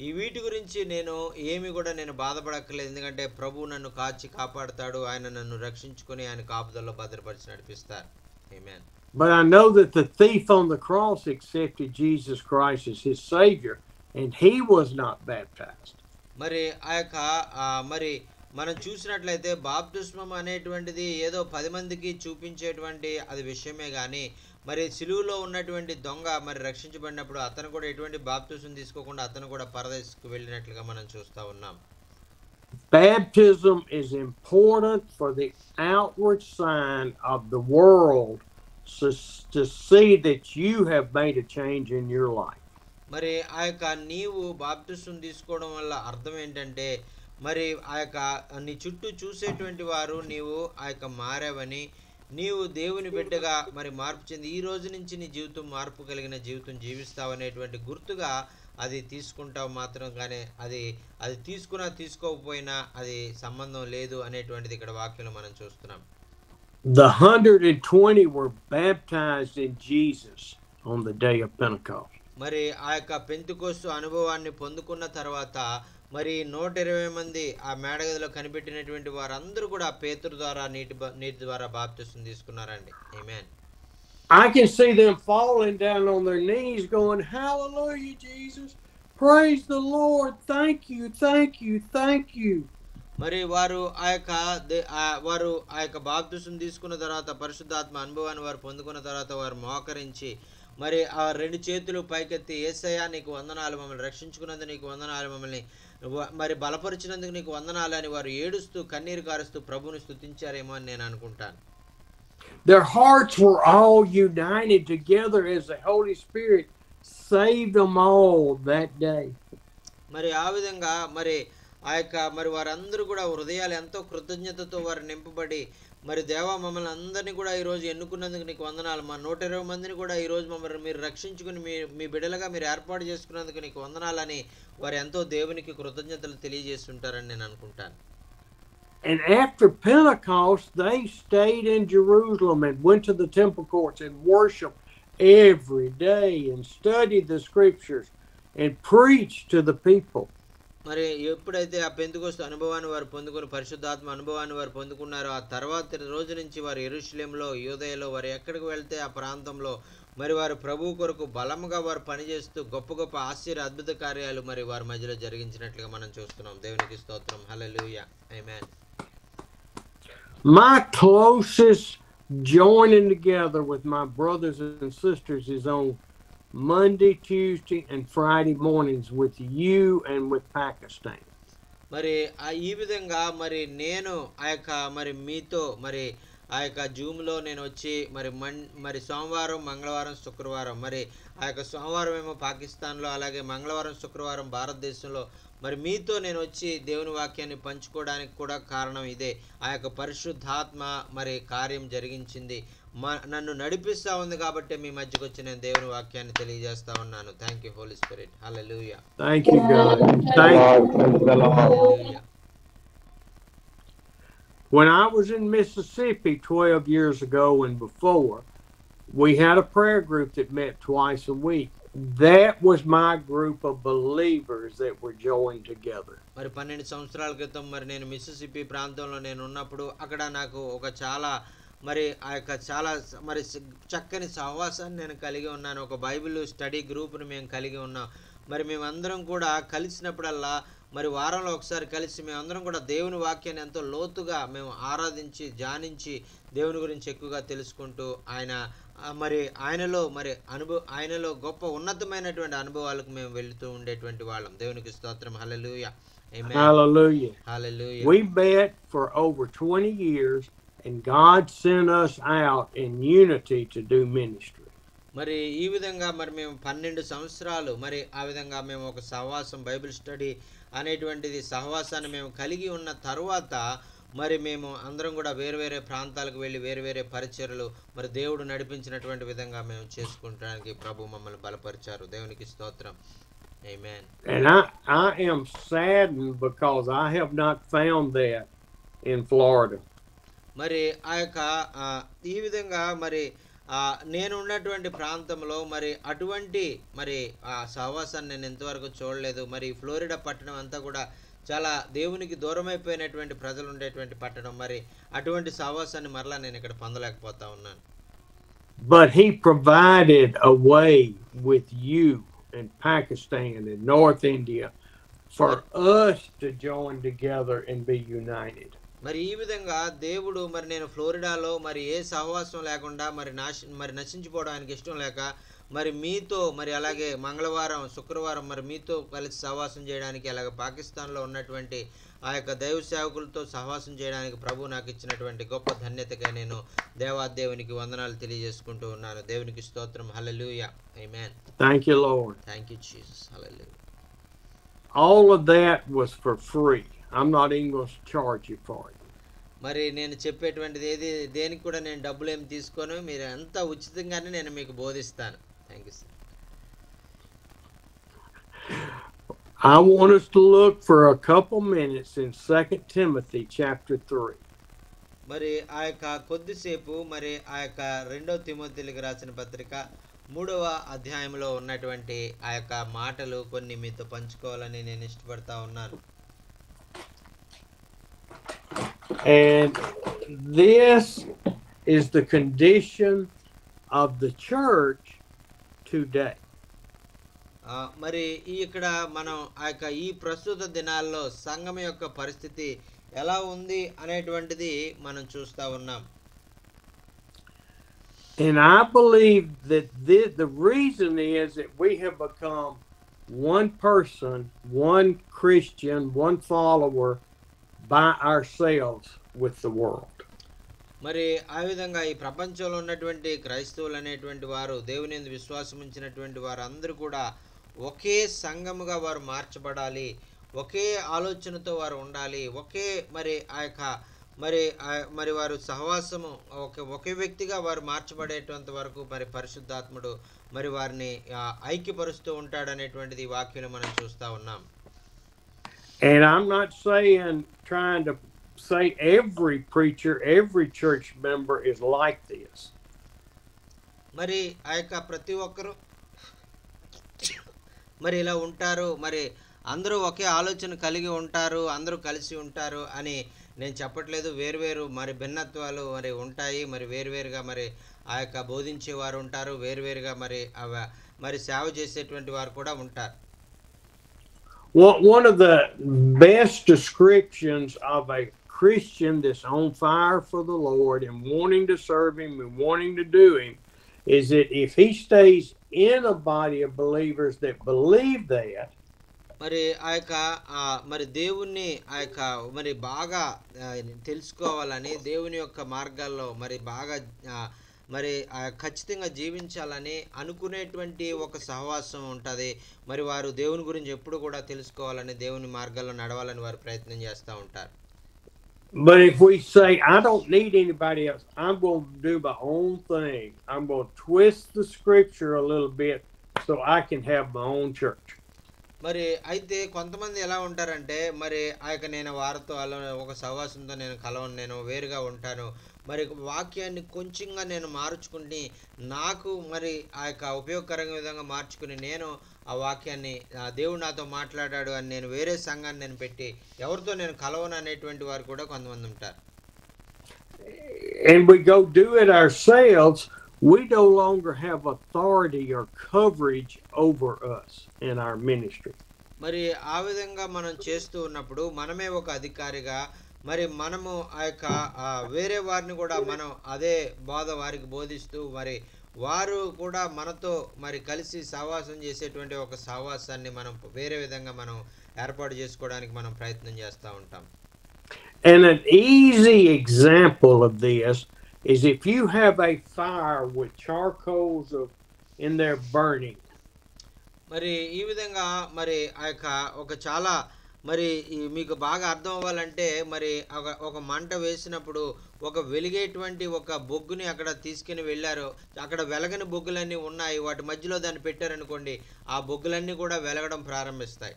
ఈ వీటి గురించి నేను ఏమి కూడా నేను బాధపడక్కర్లేదు. ఎందుకంటే ప్రభు నన్ను కాపాడుతాడు, ఆయన నన్ను రక్షించుకొని ఆయన కాపుదలలో భద్రపరిచి నడిపిస్తారు. ఆమేన్. But I know that the thief on the cross accepted Jesus Christ as his Savior, and he was not baptized. మరి ఆ యొక్క మరి మనం చూసినట్లయితే బాప్తిస్మం అనేటువంటిది ఏదో 10 మందికి చూపించేటువంటి అది విషయమే కానీ మరి సిలువలో ఉన్నటువంటి దొంగ మరి రక్షించబడినప్పుడు అతను కూడా ఎటువంటి బాప్తిస్మం తీసుకోకుండా అతను కూడా పరదేశుకు వెళ్ళినట్లుగా మనం చూస్తా ఉన్నాం. Baptism is important for the outward sign of the world to see that you have made a change in your life. మరి ఆ యొక్క నీవు బాప్తిస్మం తీసుకోవడం వల్ల అర్థం ఏంటంటే మరి ఆ యొక్క నీ చుట్టూ చూసేటువంటి వారు నీవు ఆ యొక్క మారావని, నీవు దేవుని బిడ్డగా మరి మార్పు చెంది ఈ రోజు నుంచి నీ జీవితం మార్పు కలిగిన జీవితం జీవిస్తావు అనేటువంటి గుర్తుగా అది తీసుకుంటావు మాత్రం. కానీ అది తీసుకోకపోయినా అది సంబంధం లేదు అనేటువంటిది ఇక్కడ వాక్యంలో మనం చూస్తున్నాం. The 120 were baptized in Jesus on the day of Pentecost. మరి ఆ యొక్క పెంతెకోస్తు అనుభవాన్ని పొందుకున్న తర్వాత మరి 120 మంది ఆ మేడగదిలో కనిపెట్టినటువంటి వారందరూ కూడా పేతురు ద్వారా నీటి ద్వారా బాప్తిస్మం తీసుకున్నారండి. ఆమేన్. I can see them falling down on their knees going, "Hallelujah, Jesus. Praise the Lord. Thank you, thank you, thank you." మరి వారు ఆ యొక్క బాప్తిస్మం తీసుకున్న తర్వాత పరిశుద్ధాత్మ అనుభవాన్ని వారు పొందుకున్న తర్వాత వారు మోకరించి మరి ఆ 2 చేతులు పైకెత్తి, యేసయ్యా నీకు వందనాలు, మమ్మల్ని రక్షించుకున్నందుకు నీకు వందనాలు, మమ్మల్ని మరి బలపరిచినందుకు నీకు వందనాలు అని వారు ఏడుస్తూ కన్నీరు కారుస్తూ ప్రభువుని స్తుతించారేమో అని నేను అనుకుంటాను. Their hearts were all united together as the Holy Spirit saved them all that day. మరి ఆ విధంగా మరి ఆ యొక్క మరి వారందరూ కూడా హృదయాలు ఎంతో కృతజ్ఞతతో వారు నింపబడి మరి దేవా మమ్మల్ని అందరినీ కూడా ఈరోజు ఎన్నుకున్నందుకు నీకు వందనాలు. మా 120 మందిని కూడా ఈరోజు మమ్మల్ని మీరు రక్షించుకుని మీ బిడ్డలుగా మీరు ఏర్పాటు చేసుకున్నందుకు నీకు వందనాలని వారు ఎంతో దేవునికి కృతజ్ఞతలు తెలియజేస్తుంటారని నేను అనుకుంటాను. And after Pentecost, they stayed in Jerusalem and went to the temple courts and worshiped every day and studied the scriptures and preached to the people. మరి ఎప్పుడైతే ఆ పెంతెకోస్తు అనుభవాన్ని వారు పొందుకుని పరిశుద్ధాత్మ అనుభవాన్ని వారు పొందుకున్నారో ఆ తర్వాత రోజు నుంచి వారు యెరూషలేములో యూదయలో వారు ఎక్కడికి వెళ్తే ఆ ప్రాంతంలో మరి వారు ప్రభువు కొరకు బలముగా వారు పనిచేస్తూ గొప్ప గొప్ప ఆశ్చర్య అద్భుత కార్యాలు మరి వారి మధ్యలో జరిగించినట్లుగా మనం చూస్తున్నాం. దేవునికి స్తోత్రం. హల్లెలూయా. ఆమేన్. My closest joining together with my brothers and sisters is on Monday, Tuesday, and Friday mornings with you and with Pakistan. మరి ఈ విధంగా మరి నేను ఆ యొక్క మరి మీతో మరి ఆ యొక్క జూమ్లో నేను వచ్చి మరి సోమవారం, మంగళవారం, శుక్రవారం మరి ఆ యొక్క సోమవారం ఏమో పాకిస్తాన్లో, అలాగే మంగళవారం, శుక్రవారం భారతదేశంలో మరి మీతో నేను వచ్చి దేవుని వాక్యాన్ని పంచుకోవడానికి కూడా కారణం ఇదే. ఆ యొక్క పరిశుద్ధాత్మ మరి కార్యం జరిగించింది, నన్ను నడిపిస్తూ ఉంది కాబట్టి మీ మధ్యకు వచ్చి నేను దేవుని వాక్యాన్ని తెలియజేస్తా ఉన్నాను. Thank you Holy Spirit. Hallelujah. Thank you, God. Thank you. When I was in Mississippi 12 years ago and before, we had a prayer group that met twice a week. That was my group of believers that were joined together. మరి 12 సంవత్సరాల క్రితం మరి నేను Mississippi ప్రాంతంలో నేను ఉన్నప్పుడు అక్కడ నాకు ఒక చాలా మరి ఆ యొక్క చాలా మరి చక్కని సహవాసాన్ని నేను కలిగి ఉన్నాను. ఒక బైబిల్ స్టడీ గ్రూప్ను మేము కలిగి ఉన్నాం. మరి మేమందరం కూడా కలిసినప్పుడల్లా మరి వారంలో ఒకసారి కలిసి మేమందరం కూడా దేవుని వాక్యాన్ని ఎంతో లోతుగా మేము ఆరాధించి ధ్యానించి దేవుని గురించి ఎక్కువగా తెలుసుకుంటూ ఆయనలో గొప్ప ఉన్నతమైనటువంటి అనుభవాలకు మేము వెళ్తూ ఉండేటువంటి వాళ్ళం. దేవునికి స్తోత్రం. హల్లెలూయా. ఆమేన్. Hallelujah. Hallelujah. We met for over 20 years and God sent us out in unity to do ministry. మరి ఈ విధంగా మరి మేము 12 సంవత్సరాలు మరి ఆ విధంగా మేము ఒక సహవాసం బైబిల్ స్టడీ అనేటువంటిది సహవాసాన్ని మేము కలిగి ఉన్న తర్వాత మరి మేము అందరం కూడా వేరే ప్రాంతాలకు వెళ్ళి వేరే పరిచర్యలు మరి దేవుడు నడిపించినటువంటి విధంగా మేము చేసుకుంటానికి ప్రభు మమ్మల్ని బలపరిచారు. దేవునికి స్తోత్రం. ఆమేన్. And I am saddened because I have not found that in Florida. మరి ఆ యొక్క ఈ విధంగా మరి నేను ఉన్నటువంటి ప్రాంతంలో మరి అటువంటి మరి ఆ సహవాసాన్ని నేను ఎంతవరకు చూడలేదు. మరి ఫ్లోరిడా పట్టణం అంతా కూడా చాలా దేవునికి దూరమైపోయినటువంటి ప్రజలు ఉండేటువంటి పట్టణం. మరి అటువంటి సహవాసాన్ని మరలా నేను ఇక్కడ పొందలేకపోతా ఉన్నాను. But he provided a way with you in Pakistan and North India for us to join together and be united. మరి ఈ విధంగా దేవుడు మరి నేను ఫ్లోరిడాలో మరి ఏ సహవాసం లేకుండా మరి నశించిపోవడానికి ఇష్టం లేక మరి మీతో మరి అలాగే మంగళవారం, శుక్రవారం మరి మీతో కలిసి సహవాసం చేయడానికి, అలాగే పాకిస్తాన్లో ఉన్నటువంటి ఆ యొక్క దైవ సేవకులతో సహవాసం చేయడానికి ప్రభు నాకు ఇచ్చినటువంటి గొప్ప ధన్యతగా నేను దేవునికి వందనాలు తెలియజేసుకుంటూ ఉన్నాను. దేవునికి స్తోత్రం. హల్లెలూయా. ఆమేన్. Thank you, Lord. Thank you, Jesus. Hallelujah. All of that was for free. I'm not even going to charge you for it. మరి నేను చెప్పేటువంటిది దేనికి కూడా నేను డబ్బులు ఏమి తీసుకోను. మీరు అంతా ఉచితంగానే నేను మీకు బోధిస్తాను. Thank you sir. I want us to look for a couple minutes in 2 Timothy chapter 3. మరి ఆ యొక్క కొద్దిసేపు మరి ఆ యొక్క 2వ తిమోతికి రాసిన పత్రిక 3వ అధ్యాయంలో ఉన్నటువంటి ఆ యొక్క మాటలు కొన్ని మీతో పంచుకోవాలని నేను ఇష్టపడతా ఉన్నాను. And this is the condition of the church today. మరి ఇక్కడ మనం ఆ యొక్క ఈ ప్రస్తుత దినాల్లో సంఘం యొక్క పరిస్థితి ఎలా ఉంది అనేటువంటిది మనం చూస్తా ఉన్నాం. And I believe that the reason is that we have become one person, one Christian, one follower by ourselves with the world. మరి ఆ విధంగా ఈ ప్రపంచంలో ఉన్నటువంటి క్రైస్తవులు అనేటువంటి వారు, దేవుని యందు విశ్వాసం ఉంచినటువంటి వారు అందరూ కూడా ఒకే సంఘముగా వారు మార్చబడాలి, ఒకే ఆలోచనతో వారు ఉండాలి, ఒకే మరి ఆ యొక్క మరి వారు సహవాసము ఒకే వ్యక్తిగా వారు మార్చబడేటంత వరకు మరి పరిశుద్ధాత్ముడు మరి వారిని ఐక్యపరుస్తూ ఉంటాడు అనేటువంటిది ఈ వాక్యం మనం చూస్తా ఉన్నాం. And I'm not trying to say every preacher, every church member is like this. మరి ఆ యొక్క ప్రతి ఒక్కరు మరి ఇలా ఉంటారు, మరి అందరూ ఒకే ఆలోచన కలిగి ఉంటారు, అందరూ కలిసి ఉంటారు అని నేను చెప్పట్లేదు. వేరువేరు మరి భిన్నత్వాలు మరి ఉంటాయి. మరి వేరువేరుగా మరి ఆ యొక్క బోధించేవారు ఉంటారు, వేరువేరుగా మరి సేవ చేసేటువంటి వారు కూడా ఉంటారు. One of the best descriptions of a Christian that's on fire for the Lord and wanting to serve Him and wanting to do Him is that if he stays in a body of believers that believe that, మరి ఆ యొక్క మరి దేవుణ్ణి ఆ యొక్క మరి బాగా తెలుసుకోవాలని, దేవుని యొక్క మార్గాల్లో మరి బాగా మరి ఖచ్చితంగా జీవించాలని అనుకునేటువంటి ఒక సహవాసం ఉంటుంది. మరి వారు దేవుని గురించి ఎప్పుడు కూడా తెలుసుకోవాలని, దేవుని మార్గాల్లో నడవాలని వారు ప్రయత్నం చేస్తూ ఉంటారు. But if we say, I don't need anybody else, I'm going to do my own thing, I'm going to twist the scripture a little bit so I can have my own church. మరి అయితే కొంతమంది ఎలా ఉంటారంటే, మరి ఆ యొక్క నేను వారితో ఒక సహవాసంతో నేను కలవను, నేను వేరుగా ఉంటాను, మరి వాక్యాన్ని కొంచెంగా నేను మార్చుకుని నాకు మరి ఆ యొక్క ఉపయోగకరంగా విధంగా మార్చుకుని నేను ఆ వాక్యాన్ని దేవుడు నాతో మాట్లాడాడు అని నేను వేరే సంఘాన్ని నేను పెట్టి ఎవరితో నేను కలవను అనేటువంటి వారు కూడా కొంతమంది ఉంటారు. And we go do it ourselves, we no longer have authority or coverage over us in our ministry. మరి ఆ విధంగా మనం చేస్తూ ఉన్నప్పుడు మనమే ఒక అధికారిగా మరి మనము ఆ యొక్క వేరే వారిని కూడా మనం అదే బోధ వారికి బోధిస్తూ మరి వారు కూడా మనతో మరి కలిసి సహవాసం చేసేటువంటి ఒక సహవాసాన్ని మనం వేరే విధంగా మనం ఏర్పాటు చేసుకోవడానికి మనం ప్రయత్నం చేస్తూ ఉంటాం. And an easy example of this is if you have a fire with charcoals in there burning. మరి ఈ విధంగా మరి ఆ యొక్క ఒక చాలా మరి మీకు బాగా అర్థం అవ్వాలంటే మరి ఒక మంట వేసినప్పుడు ఒక వెలిగేటువంటి ఒక బొగ్గుని అక్కడ తీసుకుని వెళ్ళారు, అక్కడ వెలగని బొగ్గులన్నీ ఉన్నాయి, వాటి మధ్యలో దాన్ని పెట్టారనుకోండి, ఆ బొగ్గులన్నీ కూడా వెలగడం ప్రారంభిస్తాయి.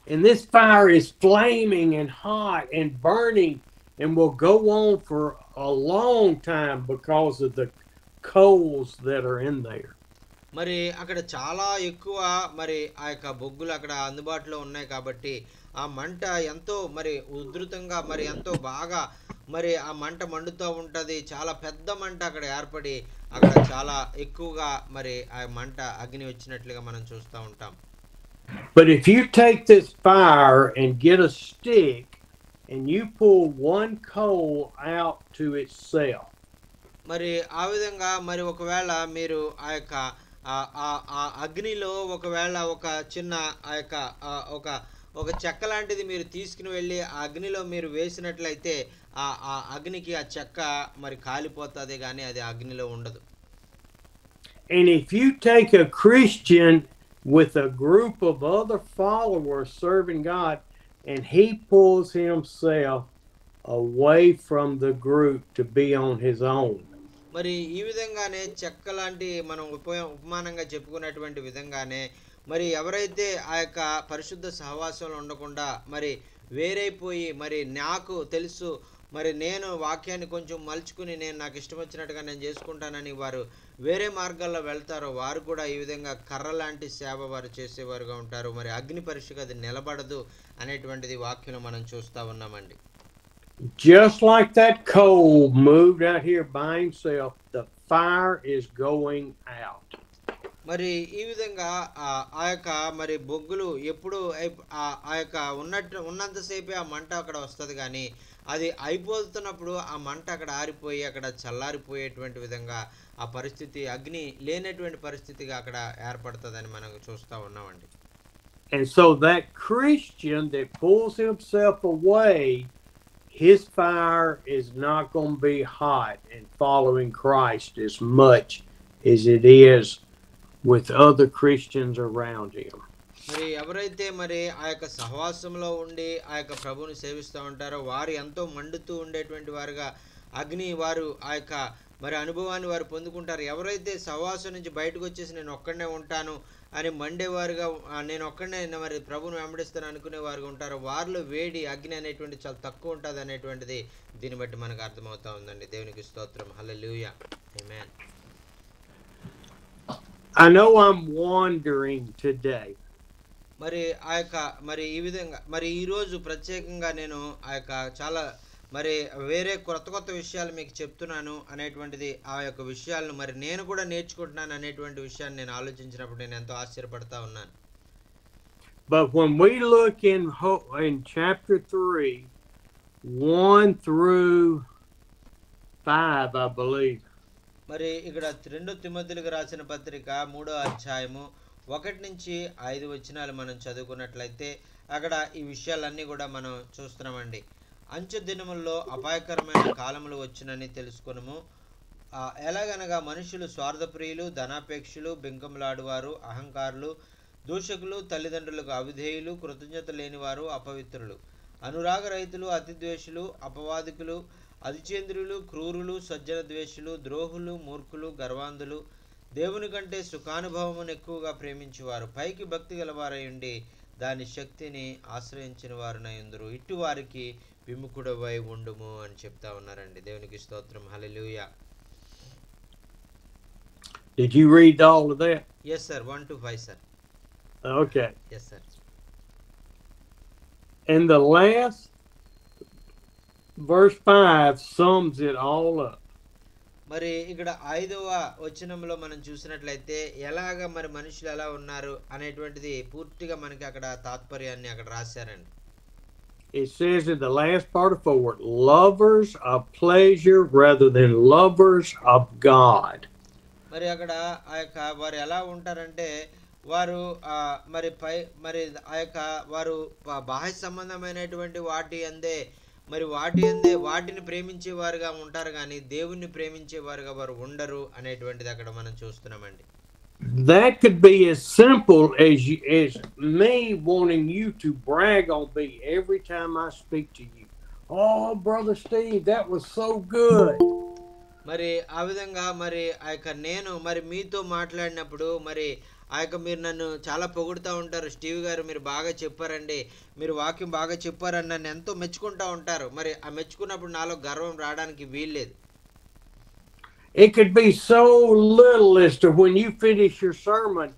And this fire is flaming and hot and burning and will go on for a long time because of the coals that are in there. మరి అక్కడ చాలా ఎక్కువ మరి ఆ యొక్క బొగ్గులు అక్కడ అందుబాటులో ఉన్నాయి కాబట్టి ఆ మంట ఎంతో మరి ఉధృతంగా మరి ఎంతో బాగా మరి ఆ మంట మండుతూ ఉంటుంది. చాలా పెద్ద మంట అక్కడ ఏర్పడి అక్కడ చాలా ఎక్కువగా మరి ఆ మంట అగ్ని వచ్చినట్లుగా మనం చూస్తూ ఉంటాం. But if you take this fire and get a stick and you pull one coal out to itself. మరి ఆ విధంగా మరి ఒకవేళ మీరు ఆ యొక్క అగ్నిలో ఒకవేళ ఒక చిన్న ఆ యొక్క ఒక చెక్క లాంటిది మీరు తీసుకుని వెళ్ళి ఆ అగ్నిలో మీరు వేసినట్లయితే ఆ అగ్నికి ఆ చెక్క మరి కాలిపోతుంది, కానీ అది అగ్నిలో ఉండదు. And if you take a Christian with a group of other followers serving God and he pulls himself away from the group to be on his own. మరి ఈ విధంగానే చెక్క లాంటి మనం ఉపమానంగా చెప్పుకున్నటువంటి విధంగానే మరి ఎవరైతే ఆ యొక్క పరిశుద్ధ సహవాసంలో ఉండకుండా మరి వేరైపోయి మరి నాకు తెలుసు మరి నేను వాక్యాన్ని కొంచెం మలుచుకుని నేను నాకు ఇష్టం వచ్చినట్టుగా నేను చేసుకుంటానని వారు వేరే మార్గాల్లో వెళ్తారో వారు కూడా ఈ విధంగా కర్ర లాంటి సేవ వారు చేసేవారుగా ఉంటారు. మరి అగ్ని పరీక్షకు అది నిలబడదు అనేటువంటిది వాక్యం మనం చూస్తూ ఉన్నామండి. Just like that coal moved out here by himself, the fire is going out. మరి ఈ విధంగా ఆ యొక్క మరి బొగ్గులు ఎప్పుడు ఆ యొక్క ఉన్నంతసేపే ఆ మంట అక్కడ వస్తుంది, కానీ అది అయిపోతున్నప్పుడు ఆ మంట అక్కడ ఆరిపోయి అక్కడ చల్లారిపోయేటువంటి విధంగా ఆ పరిస్థితి అగ్ని లేనటువంటి పరిస్థితిగా అక్కడ ఏర్పడుతుందని మనం చూస్తూ ఉన్నామండి. And so that Christian that pulls himself away, his fire is not going to be hot and following Christ as much as it is with other Christians around him. మరి ఎవరైతే మరి ఆ యొక్క సహవాసంలో ఉండి ఆ యొక్క ప్రభువుని సేవిస్తూ ఉంటారో వారు ఎంతో మండుతూ ఉండేటువంటి వారుగా అగ్ని వారు ఆ యొక్క మరి అనుభవాన్ని వారు పొందుకుంటారు. ఎవరైతే సహవాసం నుంచి బయటకు వచ్చేసి నేను ఒక్కడనే ఉంటాను అని మండేవారుగా నేను ఒక్కడనే మరి ప్రభువుని వెంబడిస్తాను అనుకునేవారుగా ఉంటారో వారిలో వేడి అగ్ని అనేటువంటి చాలా తక్కువ ఉంటుంది అనేటువంటిది దీన్ని బట్టి మనకు అర్థమవుతా ఉందండి. దేవునికి స్తోత్రం. హల్లెలూయా. ఆమేన్. I know I'm wandering today. మరి ఆ యొక్క మరి ఈ విధంగా మరి ఈరోజు ప్రత్యేకంగా నేను ఆ యొక్క చాలా మరి వేరే కొత్త విషయాలు మీకు చెప్తున్నాను అనేటువంటిది ఆ యొక్క విషయాలను మరి నేను కూడా నేర్చుకుంటున్నాను అనేటువంటి విషయాన్ని నేను ఆలోచించినప్పుడు నేను ఎంతో ఆశ్చర్యపడతా ఉన్నాను. But when we look in chapter 3, 1 through 5, I believe. మరి ఇక్కడ 2 తిమోతిలకు రాసిన పత్రిక 3వ అధ్యాయము 1 నుంచి 5 వచనాలు మనం చదువుకున్నట్లయితే అక్కడ ఈ విషయాలన్నీ కూడా మనం చూస్తున్నామండి. అంచె దినముల్లో అపాయకరమైన కాలములు వచ్చునని తెలుసుకొనుము. ఎలాగనగా మనుషులు స్వార్థప్రియులు, ధనాపేక్షులు, బింకములాడువారు, అహంకారులు, దూషకులు, తల్లిదండ్రులకు అవిధేయులు, కృతజ్ఞత లేనివారు, అపవిత్రులు, అనురాగరహితులు, అతిద్వేషులు, అపవాదికులు, అతిచేంద్రులు, క్రూరులు, సజ్జన ద్వేషులు, ద్రోహులు, మూర్ఖులు, గర్వాంధులు, దేవుని కంటే సుఖానుభవమును ఎక్కువగా ప్రేమించువారు, పైకి భక్తి గలవారై ఉండి దాని శక్తిని ఆశ్రయించిన వారునై ఉందురు. ఇటు వారికి విముఖుడవై ఉండుము అని చెప్తా ఉన్నారండి. దేవునికి స్తోత్రం. హల్లెలూయా. Did you read all of that? Yes sir, 1 to 5 sir. Okay. Yes sir. And the last verse 5 sums it all up. మరి ఇక్కడ 5వ వచనంలో మనం చూసినట్లయితే ఎలాగ మరి మనుషులు ఎలా ఉన్నారు అనేటువంటిది పూర్తిగా మనకి అక్కడ తాత్పర్యాన్ని అక్కడ రాశారండి. It says in the last part of 4, lovers of pleasure rather than lovers of God. మరి అక్కడ ఆ యొక్క వారు ఎలా ఉంటారంటే వారు మరి ఆ యొక్క వారు బాహ్య సంబంధమైనటువంటి వాటిని ప్రేమించేవారుగా ఉంటారు కానీ దేవుణ్ణి ప్రేమించేవారుగా వారు ఉండరు అనేటువంటిది అక్కడ మనం చూస్తున్నామండి. That could be as simple as me wanting you to brag on me every time I speak to you. Oh, Brother Steve, that was so good. మరి ఆ విధంగా మరి ఆ యొక్క నేను మరి మీతో మాట్లాడినప్పుడు మరి ఆ యొక్క మీరు నన్ను చాలా పొగుడుతూ ఉంటారు. స్టీవ్ గారు మీరు బాగా చెప్పారండి, మీరు వాక్యం బాగా చెప్పారని నన్ను ఎంతో మెచ్చుకుంటూ ఉంటారు. మరి ఆ మెచ్చుకున్నప్పుడు నాలో గర్వం రావడానికి వీల్లేదు. It could be so little as to when you finish your sermon,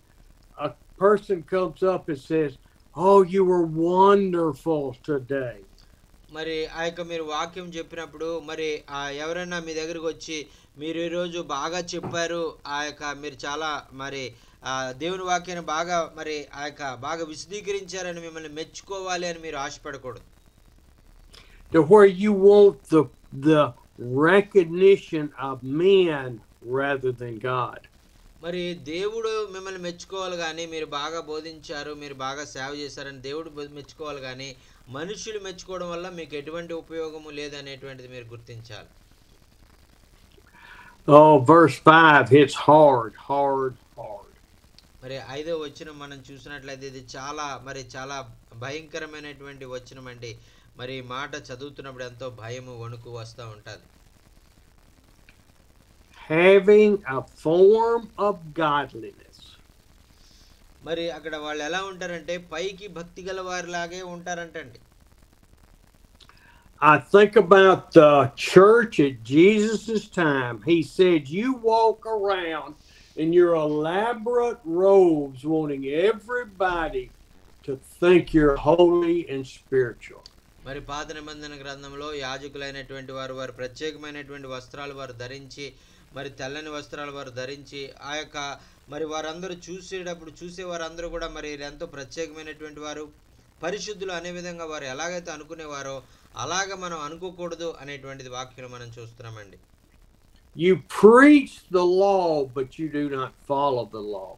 a person comes up and says, "Oh, you were wonderful today." మరి ఆ యొక్క మీరు వాక్యం చెప్పినప్పుడు మరి ఎవరైనా మీ దగ్గరికి వచ్చి మీరు ఈరోజు బాగా చెప్పారు, ఆ యొక్క మీరు చాలా మరి దేవుని వాక్యాన్ని బాగా మరి ఆ యొక్క బాగా విశదీకరించారని మిమ్మల్ని మెచ్చుకోవాలి అని మీరు ఆశపడకూడదు. To where you want the recognition of men rather than God. మరి దేవుడు మిమ్మల్ని మెచ్చుకోవాలి కానీ మీరు బాగా బోధించారు, మీరు బాగా సేవ చేశారని దేవుడు మెచ్చుకోవాలి కానీ మనుషులు మెచ్చుకోవడం వల్ల మీకు ఎటువంటి ఉపయోగము లేదనేటువంటిది మీరు గుర్తించాలి. Oh, verse 5 hits hard. మరి 5వ వచనం మనం చూసినట్లయితే ఇది చాలా భయంకరమైనటువంటి వచనం అండి. మరి మాట చదువుతున్నప్పుడు ఎంతో భయము వణుకు వస్తూ ఉంటుంది. Having a form of godliness. మరి అక్కడ వాళ్ళు ఎలా ఉంటారంటే పైకి భక్తి గల వారిలాగే ఉంటారంటండి. I think about the church at Jesus' time. He said, you walk around in your elaborate robes wanting everybody to think you're holy and spiritual. మరి పాత నిబంధన గ్రంథంలో యాజకులైనటువంటి వారు ప్రత్యేకమైనటువంటి వస్త్రాలు వారు ధరించి మరి తెల్లని వస్త్రాలు వారు ధరించి ఆ యొక్క మరి వారందరూ చూసేవారందరూ కూడా మరి ఎంతో ప్రత్యేకమైనటువంటి వారు పరిశుద్ధులు అనే విధంగా వారు ఎలాగైతే అనుకునేవారో అలాగ మనం అనుకోకూడదు అనేటువంటిది వాక్యం మనం చూస్తున్నామండి. You preach the law but you do not follow the law.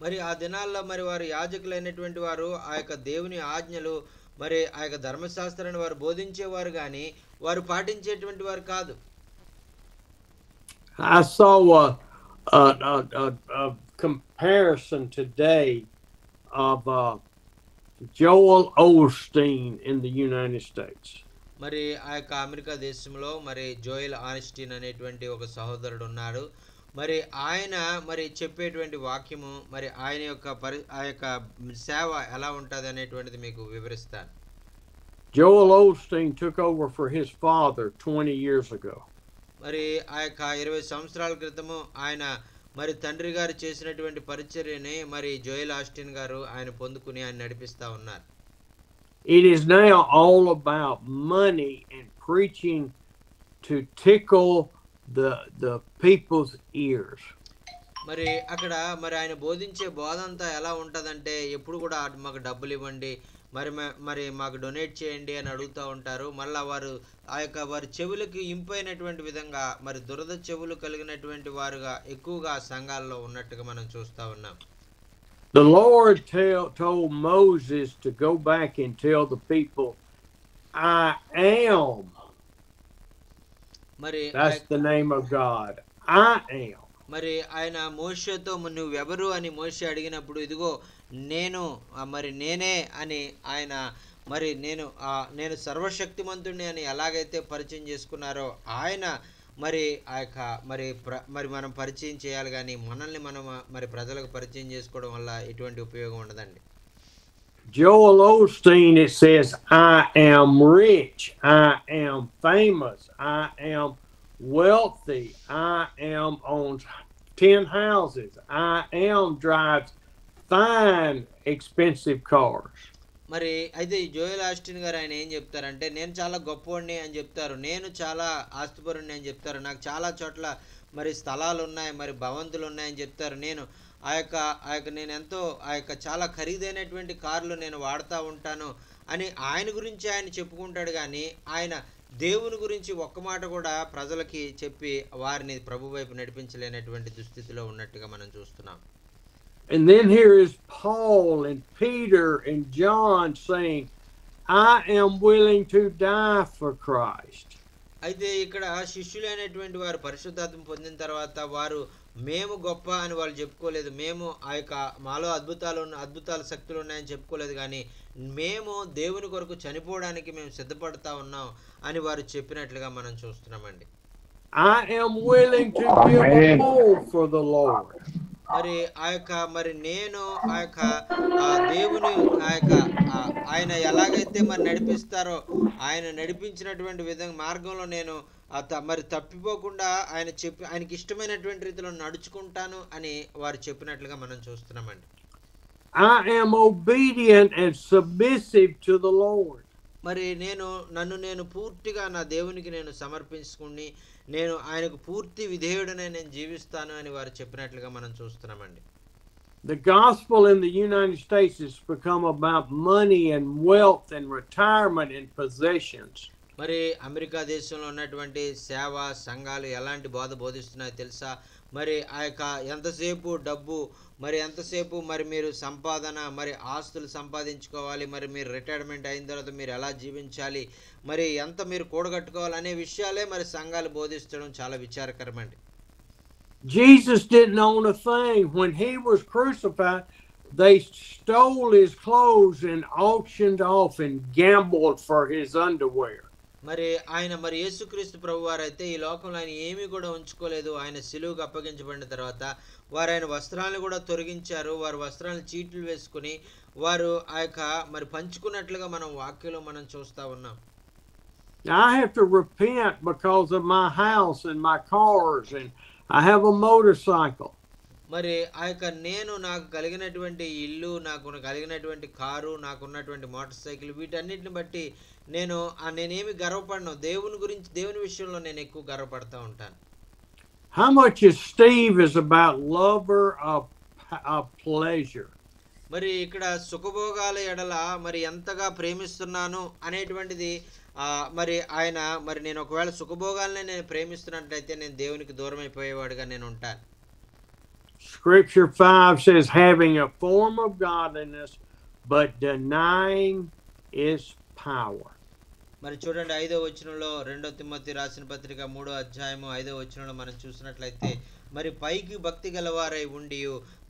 మరి ఆ దినాల్లో మరి వారు యాజకులైనటువంటి వారు ఆ యొక్క దేవుని ఆజ్ఞలు మరి ఆ యొక్క ధర్మశాస్త్రాన్ని వారు బోధించేవారు కానీ వారు పాటించేటువంటి వారు కాదు. I saw a comparison today of Joel Osteen in the United States. మరి ఆ యొక్క అమెరికా దేశంలో మరి జోయల్ ఆస్టిన్ అనేటువంటి ఒక సహోదరుడు ఉన్నాడు. మరి ఆయన మరి చెప్పేటువంటి వాక్యము మరి ఆయన యొక్క ఆ యొక్క సేవ ఎలా ఉంటుంది అనేటువంటిది మీకు వివరిస్తాను. Joel Osteen took over for his father 20 years ago. మరి ఆ యొక్క 20 సంవత్సరాల క్రితము ఆయన మరి తండ్రి గారు చేసినటువంటి పరిచర్యని మరి జోయల్ ఆస్టిన్ గారు ఆయన పొందుకుని ఆయన నడిపిస్తా ఉన్నారు. It is now all about money and preaching to tickle the people's ears. మరి అక్కడ మరి ఆయన బోధించే బోధ అంతా ఎలా ఉంటుందంటే ఎప్పుడు కూడా మాకు డబ్బులు ఇవ్వండి, మరి మాకు డొనేట్ చేయండి అని అడుగుతూ ఉంటారు. మళ్ళీ వారు ఆ యొక్క వారి చెవులకు ఇంపైనటువంటి విధంగా మరి దురద చెవులు కలిగినటువంటి వారుగా ఎక్కువగా సంఘాల్లో ఉన్నట్టుగా మనం చూస్తూ ఉన్నాం. The Lord told Moses to go back and tell the people, I am. మరి That's the name of God. I am. మరి ఆయన మోషేతో నువ్వెవరు అని మోషే అడిగినప్పుడు ఇదిగో నేను మరి నేనే అని ఆయన మరి నేను సర్వశక్తిమంతుడిని అని ఎలాగైతే పరిచయం చేసుకున్నారో ఆయన మరి ఆ యొక్క మరి మనం పరిచయం చేయాలి, కానీ మనల్ని మనం మరి ప్రజలకు పరిచయం చేసుకోవడం వల్ల ఎటువంటి ఉపయోగం ఉండదండి. Joel Osteen, it says, I am rich, I am famous, I am wealthy, I am owns 10 houses, I am drives fine, expensive cars. మరి అయితే జోయల్ ఆస్టిన్ గారు ఆయన ఏం చెప్తారంటే నేను చాలా గొప్పవాడిని అని చెప్తారు, నేను చాలా ఆస్తిపరుణ్ణి అని చెప్తారు, నాకు చాలా చోట్ల మరి స్థలాలు ఉన్నాయి, మరి భవంతులు ఉన్నాయని చెప్తారు, నేను నేను ఎంతో చాలా ఖరీదైనటువంటి కార్లు నేను వాడుతూ ఉంటాను అని ఆయన గురించి ఆయన చెప్పుకుంటాడు. కానీ ఆయన దేవుని గురించి ఒక్క మాట కూడా ప్రజలకి చెప్పి వారిని ప్రభు వైపు నడిపించలేనటువంటి దుస్థితిలో ఉన్నట్టుగా మనం చూస్తున్నాం. And then here is Paul and Peter and John saying, I am willing to die for Christ. అయితే ఇక్కడ శిష్యులైనటువంటి వారు పరిశుద్ధాత్మ పొందిన తర్వాత వారు మేము గొప్ప అని వాళ్ళు చెప్పుకోలేదు, మేము ఆ యొక్క మాలో అద్భుతాల శక్తులు ఉన్నాయని చెప్పుకోలేదు, కానీ మేము దేవుని కొరకు చనిపోవడానికి మేము సిద్ధపడతా ఉన్నాం అని వారు చెప్పినట్లుగా మనం చూస్తున్నామండి. I am willing to give all for the Lord. మరి మరి నేను దేవుని ఆయన ఎలాగైతే మరి నడిపిస్తారో ఆయన నడిపించినటువంటి విధంగా మార్గంలో నేను మరి తప్పిపోకుండా ఆయనకి ఇష్టమైనటువంటి రీతిలో నడుచుకుంటాను అని వారు చెప్పినట్లుగా మనం చూస్తున్నామండి. I am obedient and submissive to the Lord. మరి నన్ను పూర్తిగా నా దేవునికి నేను సమర్పించుకుని నేను ఆయనకు పూర్తి విధేయుడనే నేను జీవిస్తాను అని వారు చెప్పినట్లుగా మనం చూస్తున్నామండి. The gospel in the United States has become about money and wealth and retirement and possessions. మరి అమెరికా దేశంలో ఉన్నటువంటి సేవ సంఘాలు ఎలాంటి బోధిస్తున్నాయో తెలుసా? మరి ఆ యొక్క ఎంతసేపు డబ్బు, మరి ఎంతసేపు మరి మీరు సంపాదన, మరి ఆస్తులు సంపాదించుకోవాలి, మరి మీరు రిటైర్మెంట్ అయిన తర్వాత మీరు ఎలా జీవించాలి, మరి ఎంత మీరు కూడగట్టుకోవాలి అనే విషయాలే మరి సంఘాలు బోధించడం చాలా విచారకరమండి. Jesus didn't own a thing. When he was crucified, they stole his clothes and auctioned off and gambled for his underwear. మరి ఆయన మరి యేసుక్రీస్తు ప్రభు వారు అయితే ఈ లోకంలో ఆయన ఏమీ కూడా ఉంచుకోలేదు. ఆయన సిలువకు అప్పగించబడిన తర్వాత వారు ఆయన వస్త్రాలను కూడా తొలగించారు. వారు వస్త్రాలను చీట్లు వేసుకుని వారు ఆ యొక్క మరి పంచుకున్నట్లుగా మనం వాక్యంలో మనం చూస్తా ఉన్నాం. I have to repent because of my house and my cars, and I have a motorcycle. మరి ఆ యొక్క నాకు కలిగినటువంటి ఇల్లు, నాకు కలిగినటువంటి కారు, నాకున్నటువంటి మోటార్ సైకిల్, వీటన్నిటిని బట్టి నేనేమి గర్వపడను. దేవుని విషయంలో నేను ఎక్కువ గర్వపడతా ఉంటాను. How much is Steve is about lover of pleasure. మరి ఇక్కడ సుఖభోగాల ఎడల మరి ఎంతగా ప్రేమిస్తున్నాను అనేటువంటిది మరి ఆయన మరి నేను ఒకవేళ సుఖభోగాలనే నేను ప్రేమిస్తున్నట్లయితే నేను దేవునికి దూరం అయిపోయేవాడుగా నేను ఉంటాను. Scripture 5 says having a form of godliness but denying its power. మరి చూడండి 5వ వచనంలో 2 తిమోతి రాసిన పత్రిక 3వ అధ్యాయము 5వ వచనంలో మనం చూసినట్లయితే మరి పైకి భక్తి గలవారై ఉండి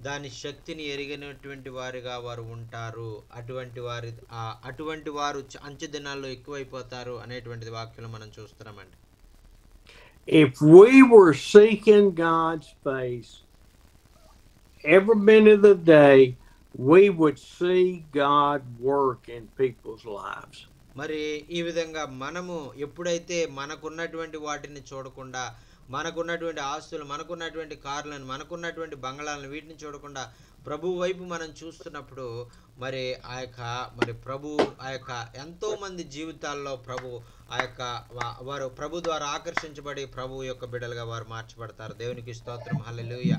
దాని శక్తిని ఎరిగినటువంటి వారిగా వారు ఉంటారు. అటువంటి వారు అంచె దినాల్లో ఎక్కువైపోతారు అనేటువంటిది వాక్యం మనం చూస్తున్నామండి. If we were seeking God's face every minute of the day, we would see God work in people's lives. మరి ఈ విధంగా మనము ఎప్పుడైతే మనకున్నటువంటి వాటిని చూడకుండా, మనకున్నటువంటి ఆస్తులు, మనకున్నటువంటి కార్లను, మనకున్నటువంటి బంగళాలను, వీటిని చూడకుండా ప్రభు వైపు మనం చూస్తున్నప్పుడు మరి ప్రభు ఎంతో మంది జీవితాల్లో వారు ప్రభు ద్వారా ఆకర్షించబడి ప్రభు యొక్క బిడ్డలుగా వారు మార్చబడతారు. దేవునికి స్తోత్రం. హల్లెలూయా.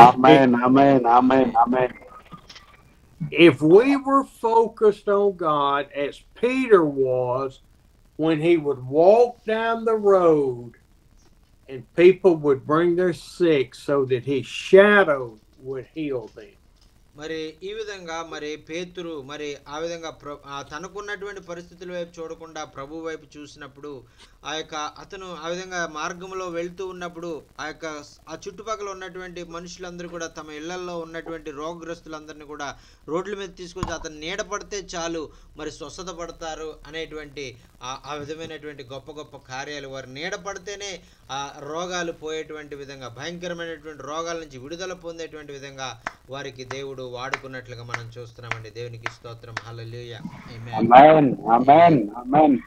ఆమేన్ ఆమేన్ ఆమేన్ ఆమేన్. If we were focused on God as Peter was when he would walk down the road and people would bring their sick so that his shadow would heal them. మరి ఈ విధంగా మరి పేతురు మరి ఆ విధంగా తనకున్నటువంటి పరిస్థితుల వైపు చూడకుండా ప్రభు వైపు చూసినప్పుడు అతను ఆ విధంగా మార్గంలో వెళ్తూ ఉన్నప్పుడు ఆ చుట్టుపక్కల ఉన్నటువంటి మనుషులందరూ కూడా తమ ఇళ్లలో ఉన్నటువంటి రోగగ్రస్తులందరినీ కూడా రోడ్ల మీద తీసుకొచ్చి అతను నీడ పడితే చాలు మరి స్వస్థత పడతారు అనేటువంటి ఆ విధమైనటువంటి గొప్ప గొప్ప కార్యాలు, వారు నీడ పడితేనే ఆ రోగాలు పోయేటువంటి విధంగా, భయంకరమైనటువంటి రోగాల నుంచి విడుదల పొందేటువంటి విధంగా వారికి దేవుడు వాడుకున్నట్లుగా మనం చూస్తున్నామండి. దేవునికి స్తోత్రం. హల్లెలూయా. ఆమేన్ ఆమేన్ ఆమేన్.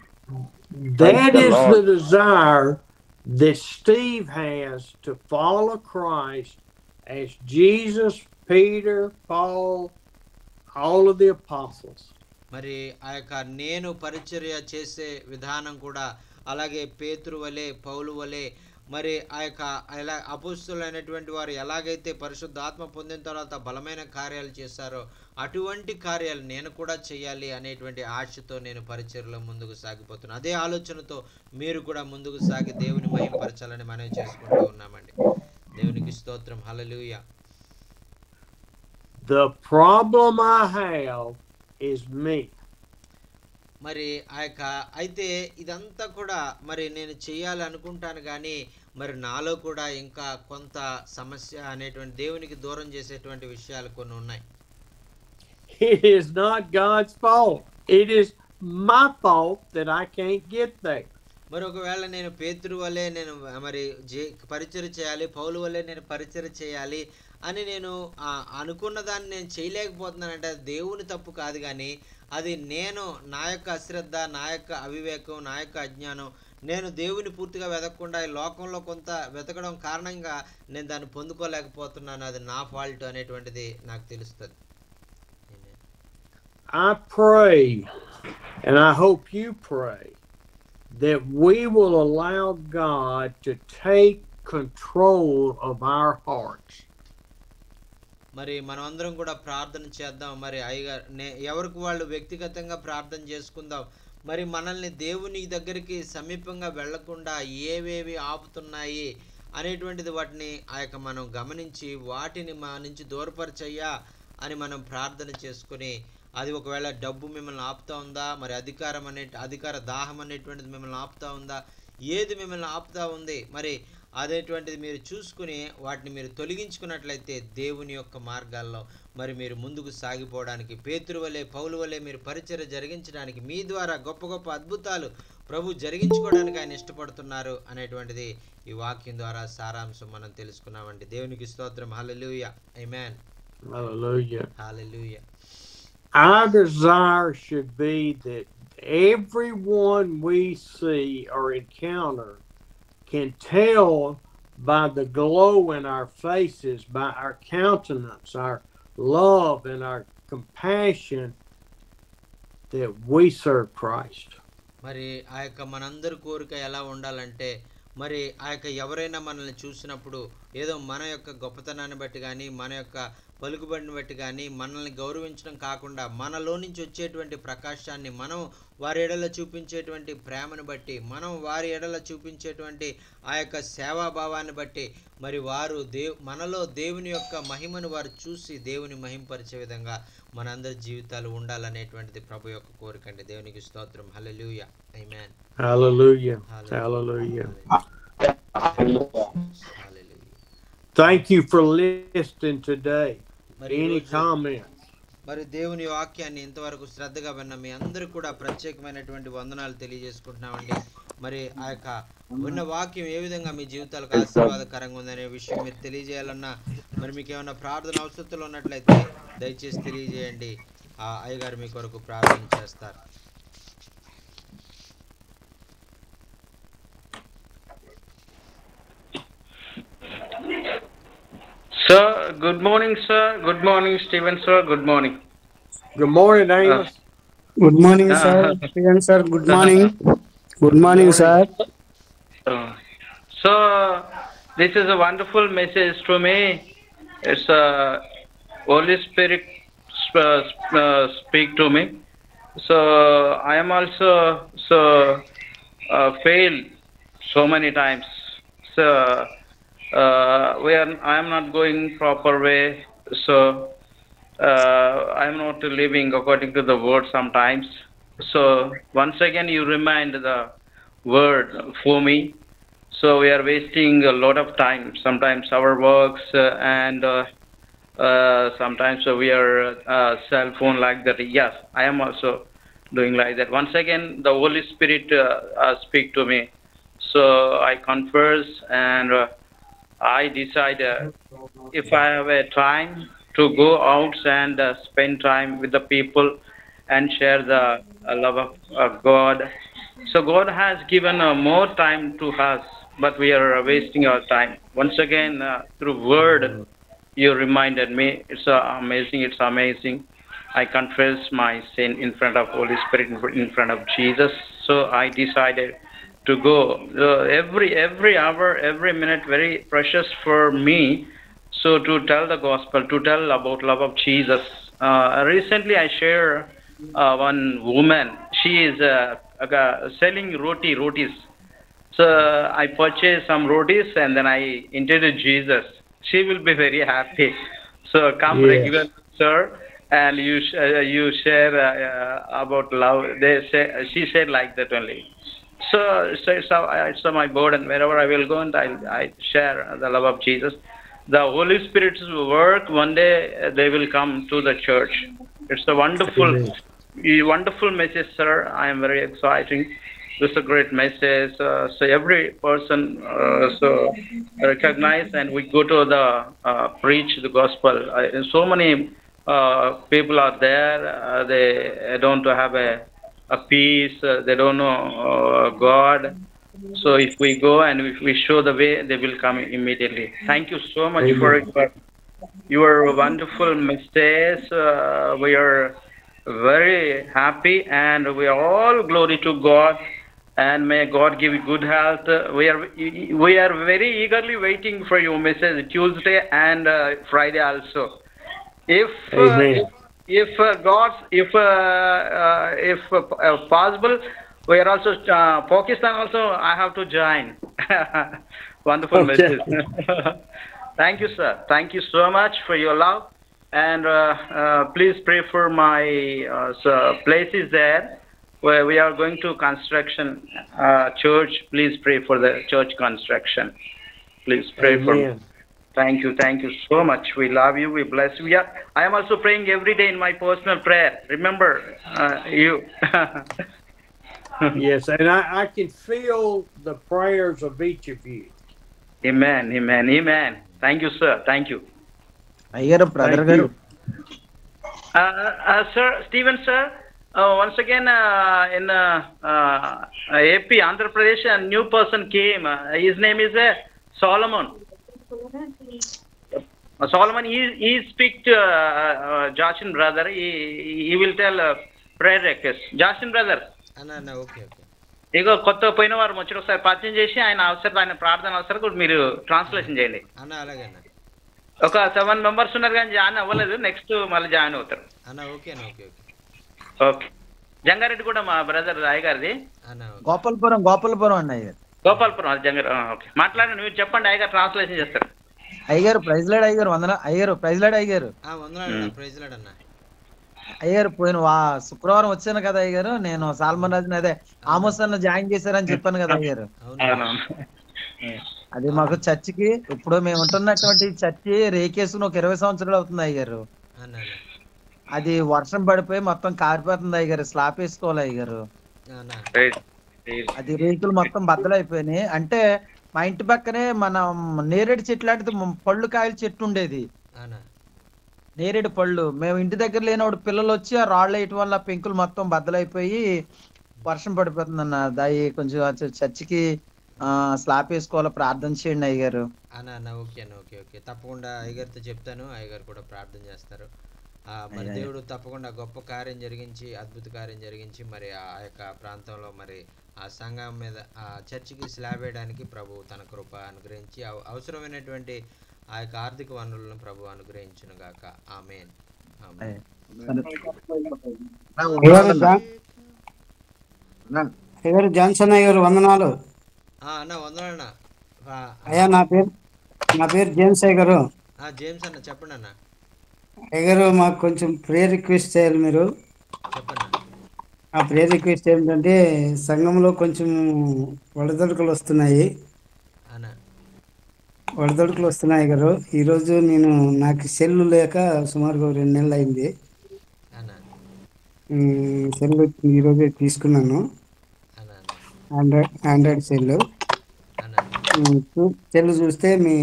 That is the desire that Steve has to follow Christ as Jesus, Peter, Paul, all of the apostles. మరి నేను పరిచర్య చేసే విధానం కూడా అలాగే పేతురు వలె, పౌలు వలె, మరి అపోస్తలులైనటువంటి వారు ఎలాగైతే పరిశుద్ధాత్మ పొందిన తర్వాత బలమైన కార్యాలు చేశారో అటువంటి కార్యాలు నేను కూడా చేయాలి అనేటువంటి ఆశతో నేను పరిచర్యలో ముందుకు సాగిపోతున్నాను. అదే ఆలోచనతో మీరు కూడా ముందుకు సాగి దేవుని మహిమపరచాలని మనం చేసుకుంటూ ఉన్నామండి. దేవునికి స్తోత్రం. హల్లెలూయా. The problem I have is me. మరి అయితే ఇదంతా కూడా మరి నేను చేయాలి అనుకుంటాను కానీ మరి నాలో కూడా ఇంకా కొంత సమస్య అనేటువంటి దేవునికి దూరం చేసేటువంటి విషయాలు కొన్ని ఉన్నాయి. It is not God's fault. It is my fault that I can't get there. మరి ఒకవేళ నేను పేతురు వలె నేను మరి పరిచర్య చేయాలి, పౌలు వలె నేను పరిచర్య చేయాలి అని నేను అనుకున్న దాన్ని నేను చేయలేకపోతున్నానంటే అది దేవుని తప్పు కాదు, కానీ అది నా యొక్క అశ్రద్ధ, నా యొక్క అవివేకం, నా యొక్క అజ్ఞానం, నేను దేవుని పూర్తిగా వెతకకుండా ఈ లోకంలో కొంత వెతకడం కారణంగా నేను దాన్ని పొందుకోలేకపోతున్నాను, అది నా ఫాల్ట్ అనేటువంటిది నాకు తెలుస్తుంది. I pray and I hope you pray that we will allow God to take control of our hearts. మరి మనం అందరం కూడా ప్రార్థన చేద్దాం. మరి ఎవరికి వాళ్ళు వ్యక్తిగతంగా ప్రార్థన చేసుకుందాం. మరి మనల్ని దేవుని దగ్గరికి సమీపంగా వెళ్లకుండా ఏవేవి ఆపుతున్నాయి అనేటువంటిది వాటిని మనం గమనించి వాటిని మా నుంచి దూరపరచయ్యా అని మనం ప్రార్థన చేసుకుని, అది ఒకవేళ డబ్బు మిమ్మల్ని ఆపుతా ఉందా, మరి అధికార దాహం అనేటువంటిది మిమ్మల్ని ఆపుతా ఉందా, ఏది మిమ్మల్ని ఆపుతా ఉంది మరి అదేటువంటిది మీరు చూసుకుని వాటిని మీరు తొలగించుకున్నట్లయితే దేవుని యొక్క మార్గాల్లో మరి మీరు ముందుకు సాగిపోవడానికి, పేతురు వలె, పౌలు వలె మీరు పరిచర్య జరిగించడానికి, మీ ద్వారా గొప్ప గొప్ప అద్భుతాలు ప్రభు జరిగించుకోవడానికి ఆయన ఇష్టపడుతున్నారు అనేటువంటిది ఈ వాక్యం ద్వారా సారాంశం మనం తెలుసుకున్నామండి. దేవునికి స్తోత్రం. హల్లెలూయా. ఆమేన్. Hallelujah. Hallelujah. Our desire should be that everyone we see or encounter can tell by the glow in our faces, by our countenance, our love and our compassion that we serve Christ. మరి మనందరి కోరిక ఎలా ఉండాలంటే మరి ఎవరైనా మనల్ని చూసినప్పుడు ఏదో మన యొక్క గొప్పతనాన్ని బట్టి కానీ మన యొక్క పలుకుబడిని బట్టి కానీ మనల్ని గౌరవించడం కాకుండా మనలో నుంచి వచ్చేటువంటి ప్రకాశాన్ని మనం వారి ఎడల చూపించేటువంటి ప్రేమను బట్టి, మనం వారి ఎడల చూపించేటువంటి ఆ యొక్క సేవాభావాన్ని బట్టి మరి వారు మనలో దేవుని యొక్క మహిమను వారు చూసి దేవుని మహిమపరిచే విధంగా మనందరి జీవితాలు ఉండాలనేటువంటిది ప్రభు యొక్క కోరిక అండి. దేవునికి స్తోత్రం. హల్లెలూయా. ఆమేన్. Hallelujah. Hallelujah. Hallelujah. Thank you for listening today. మరి Any ఈరోజు comments? మరి దేవుని వాక్యాన్ని ఇంతవరకు శ్రద్ధగా విన్న మీ అందరూ కూడా ప్రత్యేకమైనటువంటి వందనాలు తెలియజేసుకుంటున్నామండి. మరి ఆ యొక్క విన్న వాక్యం ఏ విధంగా మీ జీవితాలకు ఆశీర్వాదకరంగా ఉందనే విషయం మీరు తెలియజేయాలన్నా, మరి మీకు ఏమైనా ప్రార్థన అవసరతలు ఉన్నట్లయితే దయచేసి తెలియజేయండి. ఆ అయ్యగారు మీ కొరకు ప్రార్థన చేస్తారు. Sir, good morning, sir. Good morning, Stephen, sir. Good morning. Good morning, Amos. Good morning, sir. Stephen, sir. Good morning. Good morning, sir. So, this is a wonderful message to me. It's Holy Spirit speak to me. So, I am also failed so many times. So, I am not going proper way. So, I am not living according to the word sometimes. So, once again, you remind the word for me. So, we are wasting a lot of time. Sometimes our works and sometimes we are cell phone like that. Yes, I am also doing like that. Once again, the Holy Spirit speak to me. So, I confess and I decide if I have a time to go out and spend time with the people and share the love of God. So God has given more time to us, but we are wasting our time. Once again, through word, you reminded me. It's amazing. It's amazing. I confess my sin in front of Holy Spirit, in front of Jesus. So I decided to go every hour, every minute, very precious for me. So to tell the gospel, to tell about love of Jesus. Recently, I share one woman. She is selling rotis. So I purchased some rotis and then I introduced Jesus. She will be very happy. So come regular, sir, and you share about love. She said like that only. So it's my burden. Wherever I will go and I share the love of Jesus. The Holy Spirit's work, one day they will come to the church. It's a wonderful message, sir. I am very exciting. This is a great message. So every person so recognize and we go to the preach the gospel. So many people are there. They don't have a peace. They don't know God. So if we go and if we show the way, they will come immediately. Thank you so much for your wonderful message. We are very happy and we are all glory to God. And may God give you good health. We are very eagerly waiting for your message Tuesday and Friday also. If possible, we are also Pakistan also. I have to join. Wonderful message. Thank you, sir. Thank you so much for your love. And please pray for my places there where we are going to construction church. Please pray for the church construction. Please pray for me. Thank you so much. We love you. We bless you. Yeah, I am also praying every day in my personal prayer. Remember you. Yes, and I can feel the prayers of each of you. Amen. Thank you, sir. Thank you. Ayyar brother garu. Sir, Stephen, sir. Once again, in AP, Andhra Pradesh, a new person came. His name is Solomon. Solomon, he speak to Joshin brother. He will tell prayer request. Joshin brother. అన్న okay ఇగో కొత్త పోయిన వారు వచ్చి ఒకసారి పరిచయం చేసి ఆయన ప్రార్థన అవసరం కూడా మీరు ట్రాన్స్లేషన్ చేయండి అన్న. అలాగే అన్న. ఒక 7 members ఉన్నారు కానీ జాయిన్ అవ్వలేదు. నెక్స్ట్ మళ్ళీ జాయిన్ అవుతారు అన్న. ఓకే అన్న. ఓకే జంగారెడ్డి కూడా మా బ్రదర్ అయ్యగారిది. గోపాలపురం అన్న అయ్యారు. గోపాలపురం జంగారెడ్డి. ఓకే, మాట్లాడండి, మీరు చెప్పండి, అయ్యగారు ట్రాన్స్లేషన్ చేస్తారు. అయ్యారు ప్రైజ్ లాడ్ అయ్యారు. అయ్యారు ప్రైజ్ లాడ్ అయ్యారు. ప్రైజ్ లాడ్ అన్న. అయ్యారు పోయిన శుక్రవారం వచ్చాను కదా అయ్యారు. నేను సాల్మన్ రాజుని అదే ఆమోస్ అన్న జాయిన్ చేశారని చెప్పాను కదా అయ్యారు. అది మాకు చర్చికి ఇప్పుడు మేము ఉంటున్నటువంటి చర్చి రేకేసుకుని ఒక 20 సంవత్సరాలు అవుతుంది అయ్యారు. అన్న అన్న అది వర్షం పడిపోయి మొత్తం కారిపోతుంది అయ్యారు. స్లాబ్ వేసుకోవాలి అయ్యారు. అన్న Praise, praise. అది రేకులు మొత్తం బద్దలైపోయినాయి. అంటే మా ఇంటి పక్కనే మనం నేరేడు చెట్టు లాంటిది పళ్ళు కాయల చెట్టు ఉండేది. అన్న నేరేడు పళ్ళు మేము ఇంటి దగ్గర లేనప్పుడు పిల్లలు వచ్చి ఆ రాళ్ళు వేయటం వల్ల పెంకులు మొత్తం బద్దలైపోయి వర్షం పడిపోతుంది అన్న. దాయి కొంచెం చర్చికి స్లాబ్ వేసుకోవాలి, ప్రార్థన చేయండి అయ్యగారు. అన్న అన్న ఓకే అన్న ఓకే ఓకే తప్పకుండా అయ్యగారితో చెప్తాను. అయ్యగారు కూడా ప్రార్థన చేస్తారు. మరి దేవుడు తప్పకుండా గొప్ప కార్యం జరిగించి అద్భుత కార్యం జరిగించి మరి ఆ యొక్క ప్రాంతంలో మరి ఆ సంఘం మీద ఆ చర్చికి స్లాబ్ వేయడానికి ప్రభు తన కృప అనుగ్రహించి అవసరమైనటువంటి ఆ యొక్క ఆర్థిక వనరులను ప్రభు అనుగ్రహించును గాక. ఆమేన్ ఆమేన్. అయ్యారు జాన్సన్ అయ్యారు వందనాలు. అన్న వందనాలన్న. అయ్యా నా పేరు జేమ్స్ అయ్యారు. జేమ్స్ అన్న చెప్పండి అన్న. అయ్యారు మాకు కొంచెం ప్రేయర్ రిక్వెస్ట్ చేయాలి మీరు. చెప్పండి. ఆ ప్రేయర్ రిక్వెస్ట్ ఏంటంటే సంఘంలో కొంచెం వడదొడుకులు వస్తున్నాయి. అన్న వడదొడుకులు వస్తున్నాయి గారు. ఈరోజు నాకు సెల్లు లేక సుమారుగా 2 నెలలు అయింది. అన్న సెల్ ఈరోజే తీసుకున్నాను. అన్న ఆండ్రాయిడ్ సెల్. అన్న సెల్ చూస్తే మీ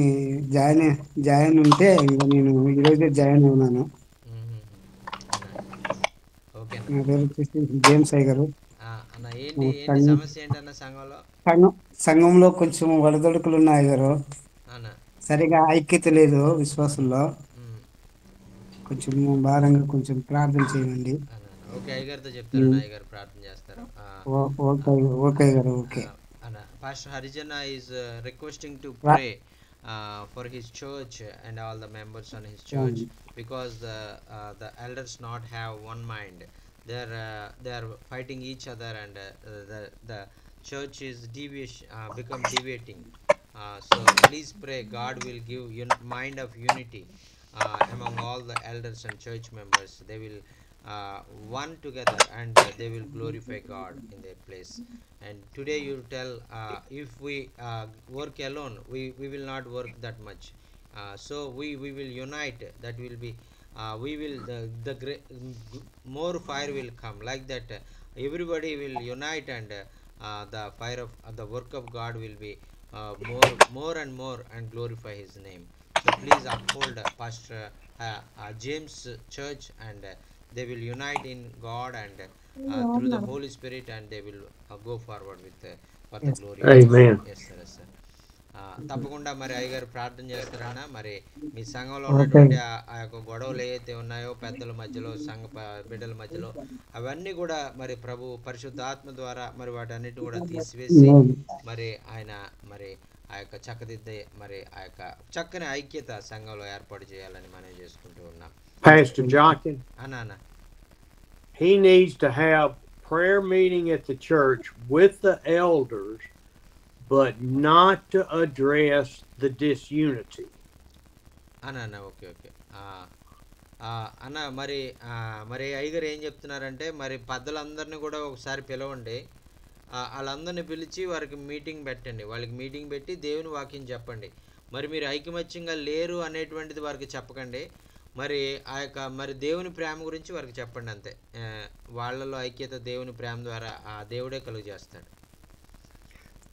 జాయిన్ ఉంటే ఇంకా నేను ఈరోజే జాయిన్ ఉన్నాను. ఓకే నా పేరు వచ్చేసి జేమ్స్ అయ్యారు. అన్న ఏంటి సమస్య ఏంటన్న సంఘంలో కొంచెం వడదొడుకులు ఉన్నాయి గారు. అన్న సరిగా ఐక్యత లేదు విశ్వాసంలో. కొంచెం భారంగా కొంచెం ప్రార్థన చేయండి. ఓకే అయ్యగారితో చెప్తారు. అయ్యగారు ప్రార్థన చేస్తారు. ఓకే గారు. ఓకే అన్న Pastor Harijana is requesting to pray for his church and all the members on his church because the elders not have one mind. They are fighting each other and the church is become deviating. So please pray God will give mind of unity among all the elders and church members. They will one together and they will glorify God in their place. And today you tell if we work alone we will not work that much. So we will unite. That will be we will the more fire will come like that. Everybody will unite and the fire of the work of God will be more and more and glorify his name. So please uphold Pastor James church and they will unite in God and through the Holy Spirit and they will go forward with for the glory. Amen. Yes sir, yes sir. తప్పకుండా మరి అయ్యగారు ప్రార్థన చేస్తారన్న. మరి మీ సంఘంలో ఉన్నటువంటి ఆ యొక్క గొడవలు ఏవైతే ఉన్నాయో పెద్దల మధ్యలో సంఘ బిడ్డల మధ్యలో అవన్నీ కూడా మరి ప్రభు పరిశుద్ధాత్మ ద్వారా మరి వాటన్నిటి కూడా తీసివేసి మరి ఆయన మరి ఆ యొక్క చక్కదిద్దే మరి ఆ యొక్క చక్కని ఐక్యత సంఘంలో ఏర్పాటు చేయాలని మనం చేసుకుంటూ ఉన్నాం. Pastor Johnson, అన్న he needs to have prayer meeting at the church with the elders, but not to address the disunity. అన్న ఓకే ఓకే అన్న మరి మరి అయ్యగారు ఏం చెప్తున్నారంటే మరి పెద్దలందరినీ కూడా ఒకసారి పిలవండి. వాళ్ళందరినీ పిలిచి వారికి మీటింగ్ పెట్టండి. వాళ్ళకి మీటింగ్ పెట్టి దేవుని వాక్యం చెప్పండి. మరి మీరు ఐకమత్యంగా లేరు అనేటువంటిది వారికి చెప్పకండి. మరి ఆ యొక్క మరి దేవుని ప్రేమ గురించి వారికి చెప్పండి అంతే. వాళ్ళలో ఐక్యత దేవుని ప్రేమ ద్వారా ఆ దేవుడే కలుగు చేస్తాడు.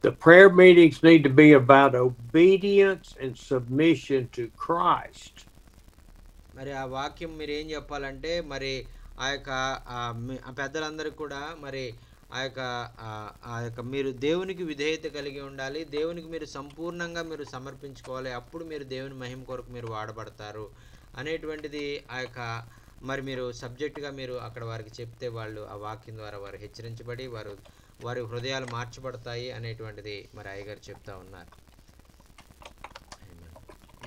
The prayer meetings need to be about obedience and submission to Christ. మరి ఆ వాక్యం మీరు ఏం చెప్పాలంటే మరి ఆ యొక్క పెద్దలందరికీ కూడా మరి ఆ యొక్క మీరు దేవునికి విధేయత కలిగి ఉండాలి. దేవునికి మీరు సంపూర్ణంగా మీరు సమర్పించుకోవాలి. అప్పుడు మీరు దేవుని మహిమ కొరకు మీరు వాడబడతారు అనేటువంటిది ఆ యొక్క మరి మీరు సబ్జెక్టుగా మీరు అక్కడ వారికి చెప్తే వాళ్ళు ఆ వాక్యం ద్వారా వారు హెచ్చరించబడి వారి హృదయాలు మార్చబడతాయి అనేటువంటిది మరి అయ్యగారు చెప్తా ఉన్నారు.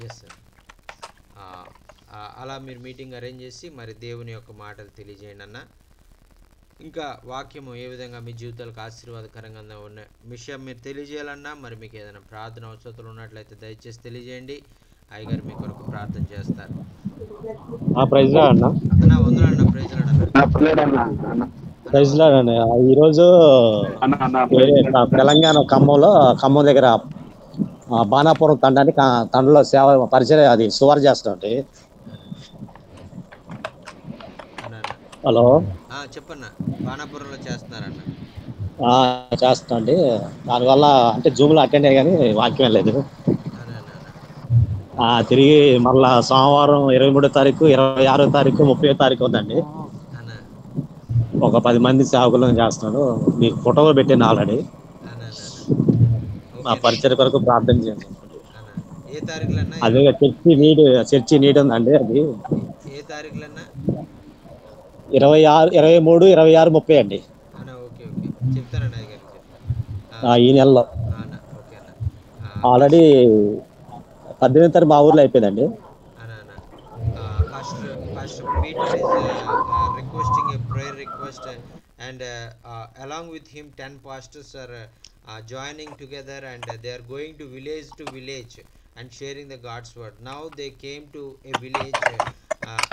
Yes sir. అలా మీరు మీటింగ్ అరేంజ్ చేసి మరి దేవుని యొక్క మాటలు తెలియజేయండి అన్న. ఇంకా వాక్యము ఏ విధంగా మీ జీవితాలకు ఆశీర్వాదకరంగా ఉన్న విషయం మీరు తెలియజేయాలన్నా మరి మీకు ఏదైనా ప్రార్థన అవసరాలు ఉన్నట్లయితే దయచేసి తెలియజేయండి. అయ్యగారు మీ కొరకు ప్రార్థన చేస్తారు. ప్రైజ్ లార్డ్ అన్న. ఈరోజు తెలంగాణ ఖమ్మం దగ్గర బాణాపురం తండాన్ని తండలో సేవ పరిచయం అది సువార్ చేస్తామండి. అన్న హలో చెప్పన్న, బాణాపురంలో చేస్తున్నారన్న. చేస్తామండి. దానివల్ల అంటే జూమ్లో అటెండ్ అయ్యి కానీ వాక్యం లేదు. తిరిగి మళ్ళా సోమవారం 23వ తారీఖు, 26వ తారీఖు, 30వ తారీఖు ఉందండి. ఒక 10 మంది సేవకులను చేస్తున్నాడు. మీకు ఫోటో పెట్టాను ఆల్రెడీ. మా పరిచయ కొరకు ప్రార్థన చేయండి. ఏ తారీఖులన్నా? అదే చర్చి నీడ్ ఉందండి. అది ఏ తారీఖులన్నా? 26, 23, 26, 30 అండి. ఓకే ఓకే, చెప్తానండి, అది గారికి చెప్తాను ఈ నెలలో. ఓకే అన్న. ఆల్రెడీ 18వ తారీఖు మా ఊర్లో అయిపోయిందండి. Pastor Peter is requesting a prayer request, and along with him 10 pastors are joining together, and they are going to village and sharing the God's word. Now they came to a village,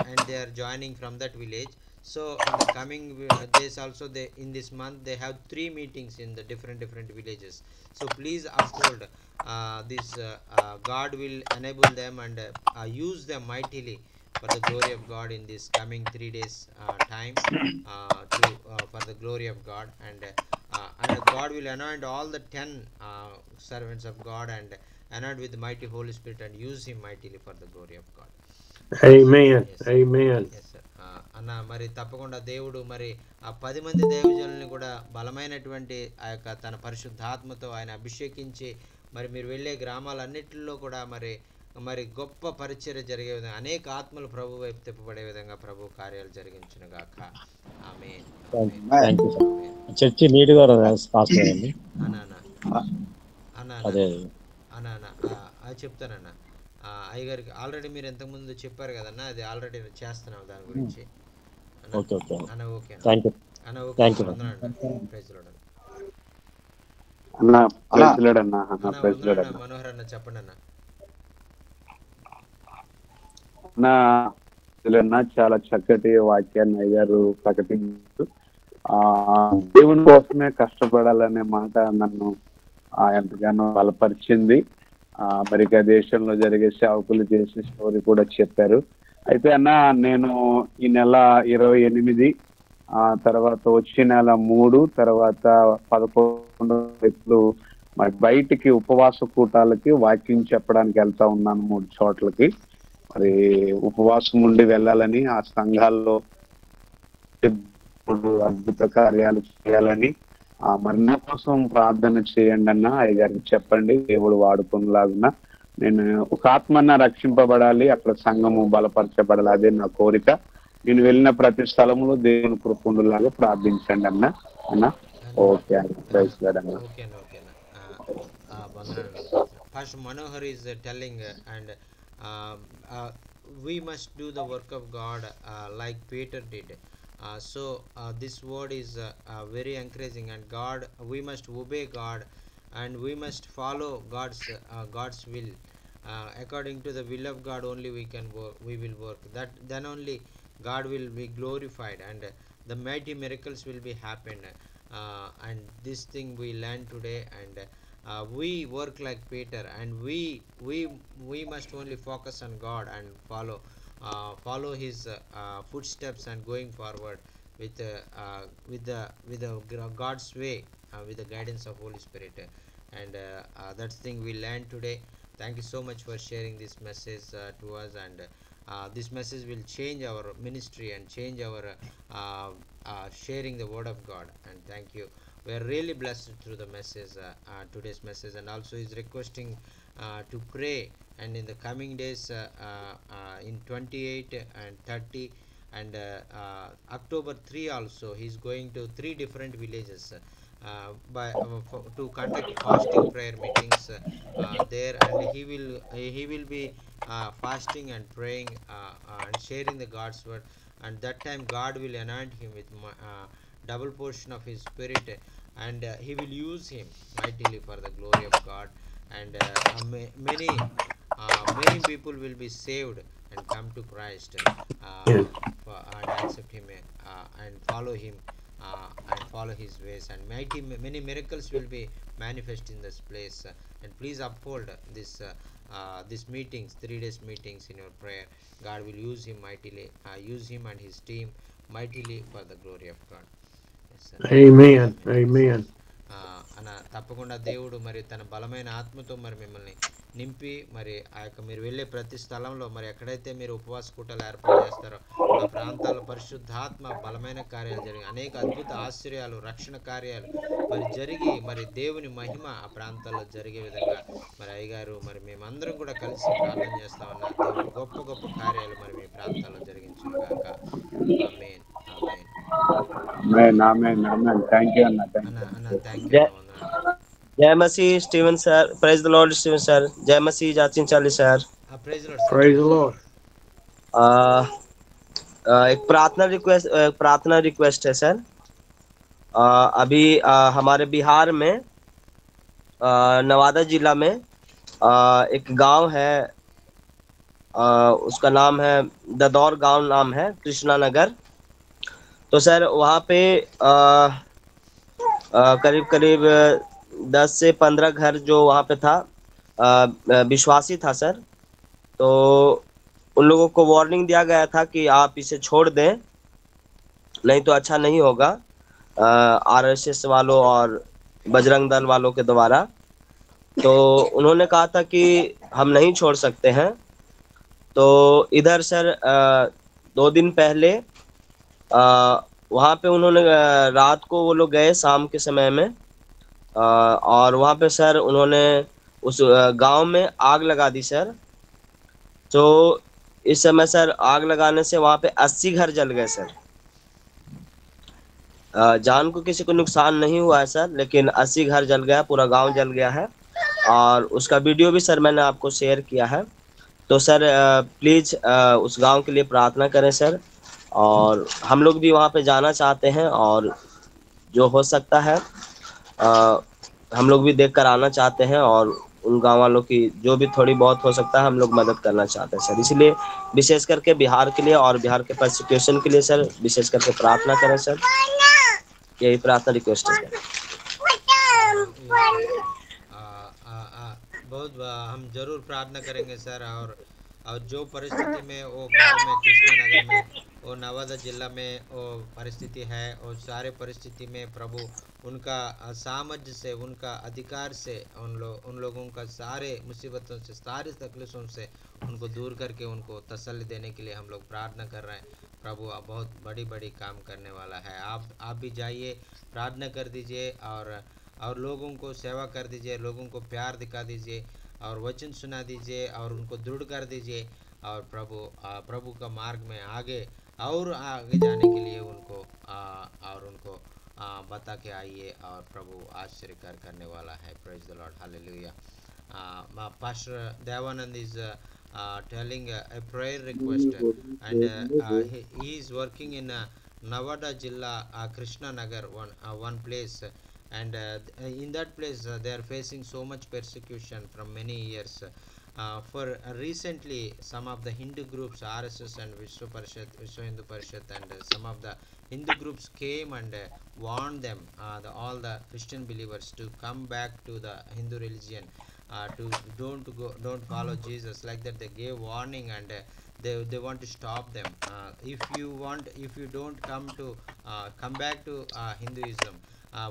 and they are joining from that village. So in the coming days also, they in this month they have 3 meetings in the different villages. So please uphold this. God will enable them and use them mightily for the glory of God in this coming 3 days time, for the glory of God, and God will anoint all the 10 servants of God, and anoint with the mighty Holy Spirit, and use him mightily for the glory of God. Amen. Yes, amen. Yes, sir. అన్న, మరి తప్పకుండా దేవుడు మరి ఆ 10 మంది దైవజనుల్ని కూడా బలమైనటువంటి ఆ యొక్క తన పరిశుద్ధాత్మతో ఆయన అభిషేకించి, మరి మీరు వెళ్ళే గ్రామాలన్నిటిలో కూడా మరి గొప్ప పరిచర్య జరిగే విధంగా, అనేక ఆత్మలు ప్రభు వైపు తిప్పబడే విధంగా ప్రభు కార్యాలు జరిగించును గాక. ఆమేన్. చర్చి నీట్ గా అది చెప్తానన్న. అయ్యగారికి ఆల్రెడీ మీరు ఇంతకుముందు చెప్పారు కదన్నా, అది ఆల్రెడీ చేస్తున్నాం దాని గురించి. అన్న ఓకే అన్న, ఓకే మనోహర్ అన్న చెప్పండి అన్న. చాలా చక్కటి వాక్యాన్ని అయ్యారు ప్రకటించారు. దేవుని కోసమే కష్టపడాలనే మాట నన్ను ఎంతగానో బలపరిచింది. అమెరికా దేశంలో జరిగే సేవకులు చేసే స్టోరీ కూడా చెప్పారు. అయితే అన్న, నేను ఈ నెల 28, తర్వాత వచ్చే నెల 3, తర్వాత 11 మరి బయటికి ఉపవాస కూటాలకి వాక్యం చెప్పడానికి వెళ్తా ఉన్నాను 3 చోట్లకి. మరి ఉపవాసం ఉండి వెళ్ళాలని, ఆ సంఘాల్లో అద్భుత కార్యాలు చేయాలని, మరి నా కోసం ప్రార్థన చేయండి అన్న. అయ్యగారికి చెప్పండి, దేవుడు వాడుకునేలాగున నేను ఒక ఆత్మన్న రక్షింపబడాలి, అక్కడ సంఘము బలపరచబడాలి, అదే నా కోరిక. నేను వెళ్ళిన ప్రతి స్థలములో దేవుని కృపండులాగా ప్రార్థించండి అన్న. ఓకే అన్న, ప్రైజ్ లార్డ్ అన్న. Pastor Manohar is telling, and we must do the work of God like Peter did. So this word is very encouraging, and we must obey God, and we must follow God's will. According to the will of God only we will work. That then only God will be glorified, and the mighty miracles will be happen. And this thing we learn today, and we work like Peter, and we must only focus on God and follow his footsteps, and going forward with the God's way, with the guidance of Holy Spirit. And that's thing we learned today. Thank you so much for sharing this message to us, and this message will change our ministry and change our sharing the word of God. And thank you. We are really blessed through the message, today's message, and also is requesting to pray, and in the coming days, in 28 and 30 and October 3 also, he is going to 3 different villages to conduct fasting prayer meetings there, and he will be fasting and praying and sharing the God's word, and that time God will anoint him with double portion of his spirit, and he will use him mightily for the glory of God, and many people will be saved and come to Christ, and accept him and follow him and follow his ways, and many miracles will be manifest in this place. And please uphold this meetings, 3 days meetings in your prayer. God will use him mightily, use him and his team mightily for the glory of God. Yes, sir. Amen. Yes, sir. Amen. అన్న తప్పకుండా దేవుడు మరి తన బలమైన ఆత్మతో మరి మిమ్మల్ని నింపి మరి ఆ యొక్క మీరు వెళ్ళే ప్రతి స్థలంలో మరి ఎక్కడైతే మీరు ఉపవాస కూటాలు ఏర్పాటు చేస్తారో ఆ ప్రాంతాల్లో పరిశుద్ధాత్మ బలమైన కార్యాలు జరిగి అనేక అద్భుత ఆశ్చర్యాలు రక్షణ కార్యాలు మరి జరిగి మరి దేవుని మహిమ ఆ ప్రాంతాల్లో జరిగే విధంగా మరి అయ్యగారు మరి మేమందరం కూడా కలిసి ప్రార్థన చేస్తామన్న దేవుడు గొప్ప గొప్ప కార్యాలు మరి మీ ప్రాంతాల్లో జరిగించును గాక. ఆమేన్. ఆమేన్. ఆమెన్. థ్యాంక్ యూ అన్న. అన్న థ్యాంక్ యూ जय అన్న. వందనాలు. जय मसीह Steven sir, praise the Lord Steven sir, जय मसीह जाचिन चाली sir. Praise Lord sir. Praise the Lord. एक प्रार्थना रिक्वेस्ट है सर। अभी हमारे बिहार में नवादा जिला में एक गांव है, उसका नाम है ददौर गांव नाम है, कृष्णा नगर। तो सर वहाँ पे करीब करीब 10 से 15 घर जो वहाँ पे था विश्वासी था सर। तो उन लोगों को वार्निंग दिया गया था कि आप इसे छोड़ दें, नहीं तो अच्छा नहीं होगा, आरएसएस वालों और बजरंग दल वालों के द्वारा। तो उन्होंने कहा था कि हम नहीं छोड़ सकते हैं। तो इधर सर 2 दिन पहले वहाँ पे उन्होंने रात को वो लोग गए शाम के समय में, और वहाँ पे सर उन्होंने उस गांव में आग लगा दी सर। तो इस समय सर आग लगाने से वहाँ पे 80 घर जल गए सर। जान को किसी को नुकसान नहीं हुआ है सर, लेकिन 80 घर जल गया, पूरा गांव जल गया है। और उसका वीडियो भी सर मैंने आपको शेयर किया है। तो सर प्लीज़ उस गांव के लिए प्रार्थना करें सर, और हम लोग भी वहाँ पे जाना चाहते हैं, और जो हो सकता है हम लोग भी देख कर आना चाहते हैं, और उन गाँव वालों की जो भी थोड़ी बहुत हो सकता है हम लोग मदद करना चाहते हैं सर। इसलिए विशेष करके बिहार के लिए और बिहार के परसिक्यूशन के लिए सर विशेष करके प्रार्थना करें सर, यही प्रार्थना रिक्वेस्ट है। बहुत हम जरूर प्रार्थना करेंगे सर। और जो परिस्थिति में वो गांव में कृष्णा नगर में वो नवादा जिला में वो परिस्थिति है, और सारे परिस्थिति में प्रभु उनका सामर्थ्य से, उनका अधिकार से उन लोगों का सारे मुसीबतों से, सारी तकलीफों से उनको दूर करके उनको तसल्ली देने के लिए हम लोग प्रार्थना कर रहे हैं। प्रभु आप बहुत बड़ी बड़ी काम करने वाला है। आप भी जाइए, प्रार्थना कर दीजिए, और लोगों को सेवा कर दीजिए, लोगों को प्यार दिखा दीजिए, और वचन सुना दीजिए, और उनको दृढ़ कर दीजिए, और प्रभु का मार्ग में आगे जाने के लिए उनको बता के आइए, और प्रभु आश्चर्य करने वाला है। Praise the Lord, hallelujah. Pastor Devanand is telling a prayer request, and he is working in Navada Jilla, Krishna Nagar, one place, and in that place they are facing so much persecution from many years. For recently, some of the Hindu groups, RSS and Vishwa Hindu Parishad, and some of the Hindu groups came and warned them, all the Christian believers, to come back to the Hindu religion, to don't follow Jesus. Like that, they gave warning, and they want to stop them. If you don't come back to Hinduism,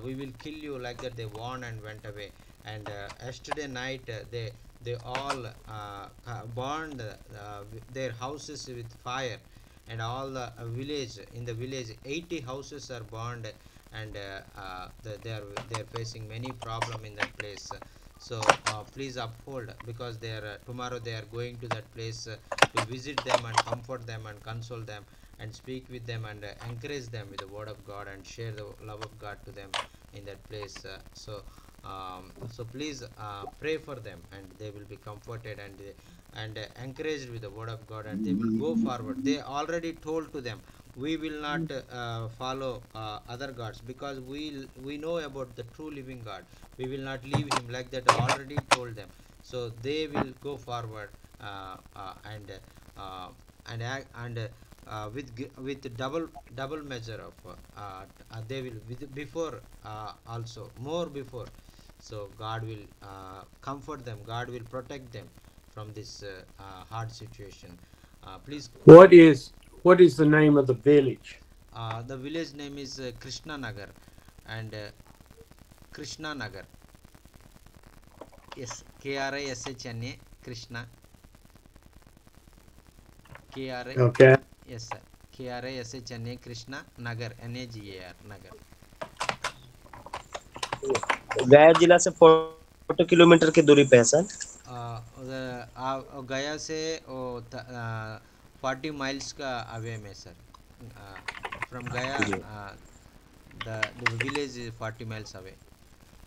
we will kill you. Like that, they warned and went away. And yesterday night, they all burned their houses with fire, and all the village 80 houses are burned, and they are facing many problem in that place. So please uphold, because tomorrow they are going to that place to visit them and comfort them and console them and speak with them and encourage them with the word of God and share the love of God to them in that place. So please pray for them, and they will be comforted and encouraged with the word of God, and they will go forward. They already told to them, we will not follow other gods, because we know about the true living God. We will not leave him. Like that, already told them. So they will go forward and with double measure of they will before also more before. So God will comfort them, God will protect them from this hard situation. Please. What is the name of the village? The village name is Krishna Nagar, and Krishna Nagar. Yes, KRISHNA, Krishna. KRA. Okay. Yes, sir. KRISHNA, Krishna Nagar, NAGAR Nagar. गया जिला से 40 kilometre की दूरी पे है sir. गया से 40 miles का अवे में सर. फ्रॉम गया the village is 40 miles away.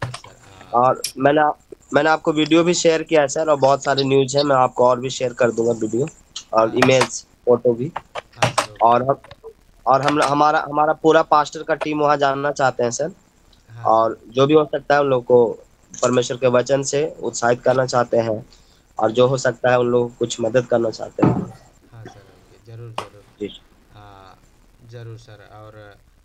Yes, sir. और मैंने आपको वीडियो भी शेयर किया है सर, और बहुत सारे न्यूज है, मैं आपको और भी शेयर कर दूंगा वीडियो और इमेज फोटो भी. और हमारा पूरा पास्टर का टीम वहाँ जानना चाहते हैं सर. और जो भी हो सकता है उन लोगों को परमेश्वर के वचन से उत्साहित करना चाहते हैं, और जो हो सकता है उन लोगों को कुछ मदद करना चाहते हैं. हाँ सर, जरूर जरूर सर. और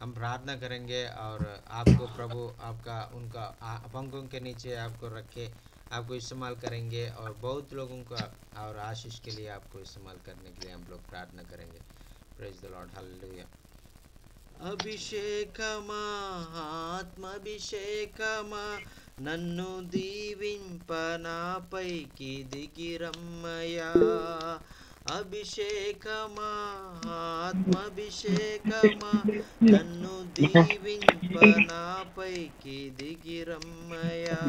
हम प्रार्थना करेंगे, और आपको प्रभु आपका उनका पंखों के नीचे आपको रखे, आपको इस्तेमाल करेंगे, और बहुत लोगों का और आशीष के लिए आपको इस्तेमाल करने के लिए हम लोग प्रार्थना करेंगे. Praise the Lord, hallelujah. అభిషేకమా ఆత్మాభిషేకమా నన్ను దీవింప నాపైకి దిగిరమ్మయా. అభిషేకమా ఆత్మాభిషేకమా నన్ను దీవింప నాపైకి దిగిరమ్మయా.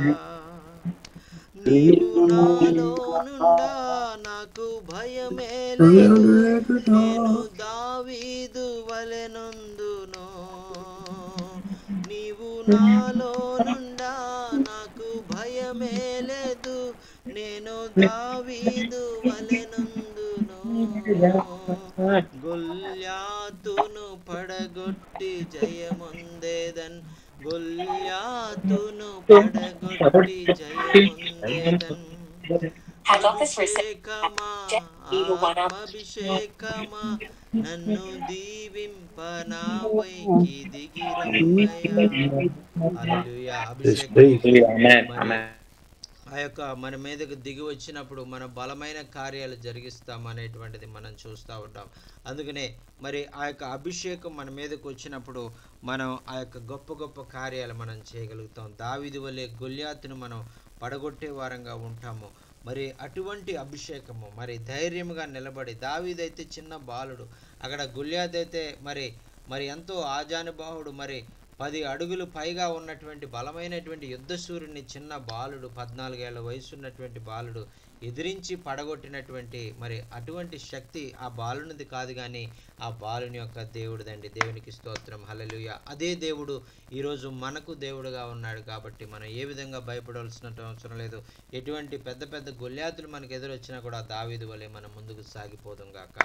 నీవు నాలో నుండా నాకు భయమే లేదు, నేను దావీదు వలెనందును. నీవు నాలో నుండా నాకు భయమే లేదు, నేను దావీదు వలెనందును. గొల్యాతును పడగొట్టి జయముందేదన్, గొల్యాతును పడగొట్టి జయముందేదన్. అభిషేకమా ఆత్మాభిషేకమా నన్ను దీవింప నాపైకి దిగిరమ్మయ్యా. హల్లెలూయా. అభిషేకం ఆ యొక్క మన మీదకు దిగి వచ్చినప్పుడు మన బలమైన కార్యాలు జరిగిస్తాం అనేటువంటిది మనం చూస్తూ ఉంటాం. అందుకనే మరి ఆ యొక్క అభిషేకం మన మీదకు వచ్చినప్పుడు మనం ఆ యొక్క గొప్ప గొప్ప కార్యాలు మనం చేయగలుగుతాం. దావీదు వలె గొల్యాతును మనం పడగొట్టే వారంగా ఉంటాము. మరి అటువంటి అభిషేకము, మరి ధైర్యముగా నిలబడి, దావీదైతే చిన్న బాలుడు, అక్కడ గొల్యాతు అయితే మరి ఎంతో ఆజానుబాహుడు, మరి 10 అడుగులు పైగా ఉన్నటువంటి బలమైనటువంటి యుద్ధశూరుని చిన్న బాలుడు, 14 ఏళ్ల వయసు ఉన్నటువంటి బాలుడు ఎదిరించి పడగొట్టినటువంటి మరి అటువంటి శక్తి ఆ బాలునిది కాదు, కానీ ఆ బాలుని యొక్క దేవుడిదండి. దేవునికి స్తోత్రం, హల్లెలూయా. అదే దేవుడు ఈరోజు మనకు దేవుడుగా ఉన్నాడు కాబట్టి మనం ఏ విధంగా భయపడవలసిన అవసరం లేదు. ఎటువంటి పెద్ద పెద్ద గొల్యాతులు మనకు ఎదురొచ్చినా కూడా దావీదు వలె మనం ముందుకు సాగిపోదాం గాక.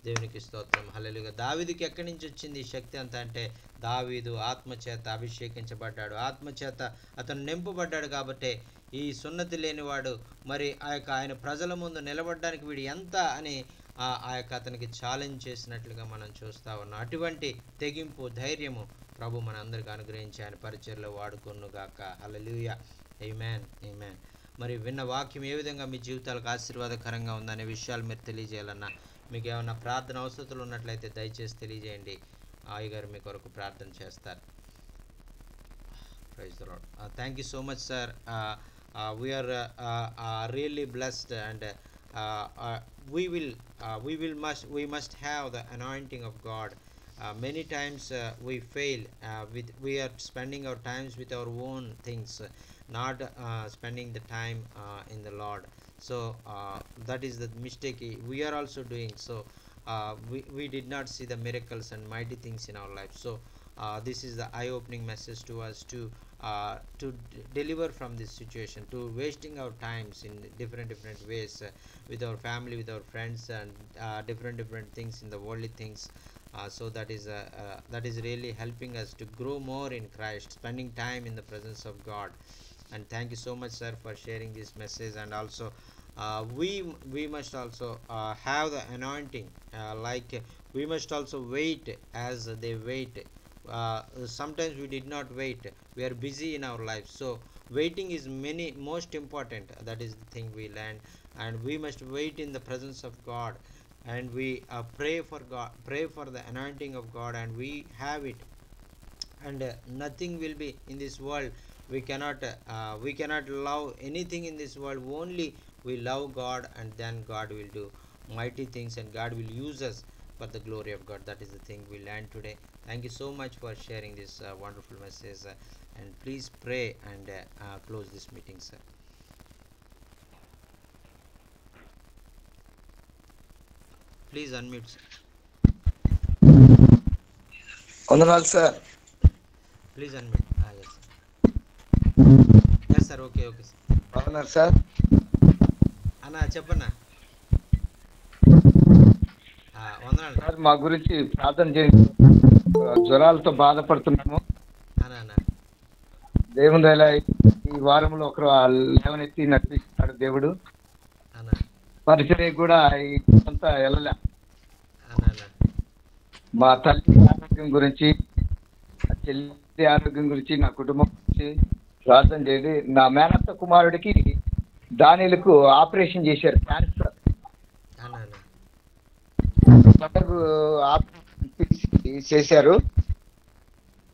దేవునికి స్తోత్రం, హల్లెలూయా. దావీదుకి ఎక్కడి నుంచి వచ్చింది ఈ శక్తి అంతా అంటే, దావీదు ఆత్మచేత అభిషేకించబడ్డాడు, ఆత్మచేత అతను నింపబడ్డాడు. కాబట్టి ఈ సున్నతి లేనివాడు మరి ఆయన ప్రజల ముందు నిలబడడానికి వీడు ఎంత అని ఆ యొక్క అతనికి ఛాలెంజ్ చేసినట్లుగా మనం చూస్తా ఉన్నాం. అటువంటి తెగింపు, ధైర్యము ప్రభు మన అందరికి అనుగ్రహించి ఆయన పరిచర్లో వాడుకొను గాక. హల్లెలూయా. ఆమేన్, ఆమేన్. మరి విన్న వాక్యం ఏ విధంగా మీ జీవితాలకు ఆశీర్వాదకరంగా ఉందనే విషయాలు మీరు తెలియజేయాలన్నా, మీకు ఏమైనా ప్రార్థన అవసరతలు ఉన్నట్లయితే దయచేసి తెలియజేయండి. అయ్యగారు మీ కొరకు ప్రార్థన చేస్తారు. Praise the Lord. Thank you so much sir. We are really blessed, and we must have the anointing of God. Many times we fail. We are spending our times with our own things, not spending the time in the Lord. So that is the mistake we are also doing. So we did not see the miracles and mighty things in our life. So this is the eye-opening message to us to deliver from this situation, to wasting our times in different ways with our family, with our friends, and different things in the worldly things. So that is really helping us to grow more in Christ, spending time in the presence of God. And thank you so much sir for sharing this message. And also we must also have the anointing, like we must also wait as they wait. Sometimes we did not wait, we are busy in our lives, so waiting is most important. That is the thing we learn, and we must wait in the presence of God, and we pray for God, pray for the anointing of God, and we have it. And nothing will be in this world, we cannot love anything in this world, only we love God, and then God will do mighty things, and God will use us for the glory of God. That is the thing we learned today. Thank you so much for sharing this wonderful message, and please pray and close this meeting, sir. Please unmute, sir. వందనాలు sir. Please unmute. Yes, sir. Yes, sir. Okay, sir. బాగున్నారు sir. అన్నా చెప్పన్నా. వందనాలు sir, మా గురించి ప్రార్థన చేయండి. జ్వరాలతో బాధపడుతున్నాము. దేవుని దయల ఈ వారంలో ఒకరు లేవనెత్తి నడిపిస్తాడు దేవుడు. పరిచర్య కూడా అంతా వెళ్ళలే. మా తల్లి ఆరోగ్యం గురించి, చెల్లి ఆరోగ్యం గురించి, నా కుటుంబం గురించి ప్రార్థన చేయండి. నా మేనత్త కుమారుడికి దానిలకు ఆపరేషన్ చేశారు, క్యాన్సర్. ఆపరేషన్ చేశారు.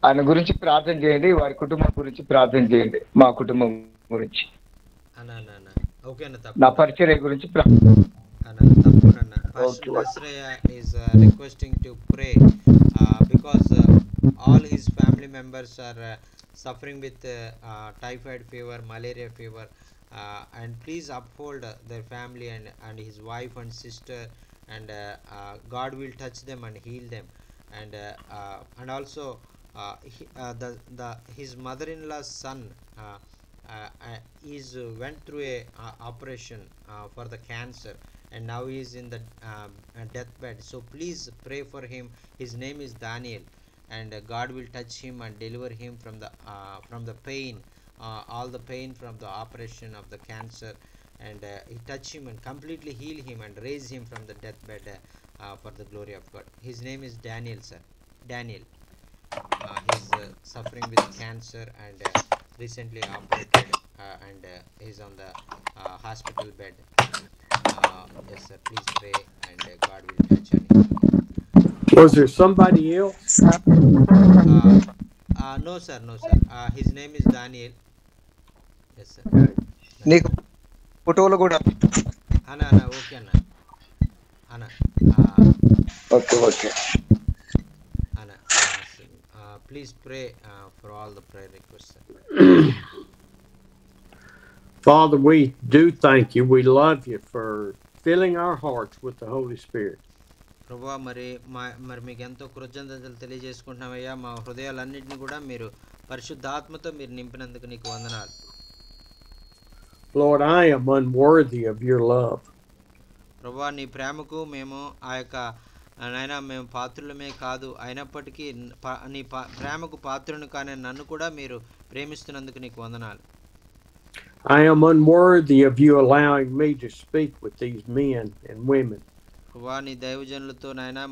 ఆయన గురించి ప్రార్థన చేయండి, వారి కుటుంబం గురించి ప్రార్థన చేయండి, మా కుటుంబం గురించి, నా పరిచర్య గురించి ప్రార్థన. Pastor Nasraya is requesting to pray because all his family members are suffering with typhoid fever, malaria fever, and please uphold their family and his wife and sister, and God will touch them and heal them, and also his mother-in-law's son went through a operation for the cancer, and now he is in the deathbed. So please pray for him. His name is Daniel, and God will touch him and deliver him from the pain, all the pain from the operation of the cancer, and he touch him and completely heal him and raise him from the deathbed for the glory of God. His name is Daniel, sir. Daniel. He's suffering with cancer and recently operated, and he's on the hospital bed. Yes, sir. Please pray, and God will touch him. Was there somebody else? No, sir. No, sir. His name is Daniel. Yes, sir. నీకు ఫోటోలు కూడా అన్నా okay అన్నా okay అన్నా please pray for all the prayer requests. Father, we do thank you. We love you for filling our hearts with the Holy Spirit. ప్రభువా, మరి మీకు ఎంతో కృతజ్ఞతలు తెలియజేసుకుంటున్నామయ్యా. మా హృదయాలన్నింటినీ కూడా మీరు పరిశుద్ధాత్మతో మీరు నింపినందుకు నీకు వందనాలు. Lord, I am unworthy of your love. ప్రభువా, నీ ప్రేమకు మేము నాయనా మేము పాత్రులమే కాదు, అయినప్పటికీ నీ ప్రేమకు పాత్రుని కానీ నన్ను కూడా మీరు ప్రేమిస్తున్నందుకు నీకు వందనాలు. I am unworthy of you allowing me to speak with these men and women. ప్రభువా, నీ దైవజనులతో నాయనా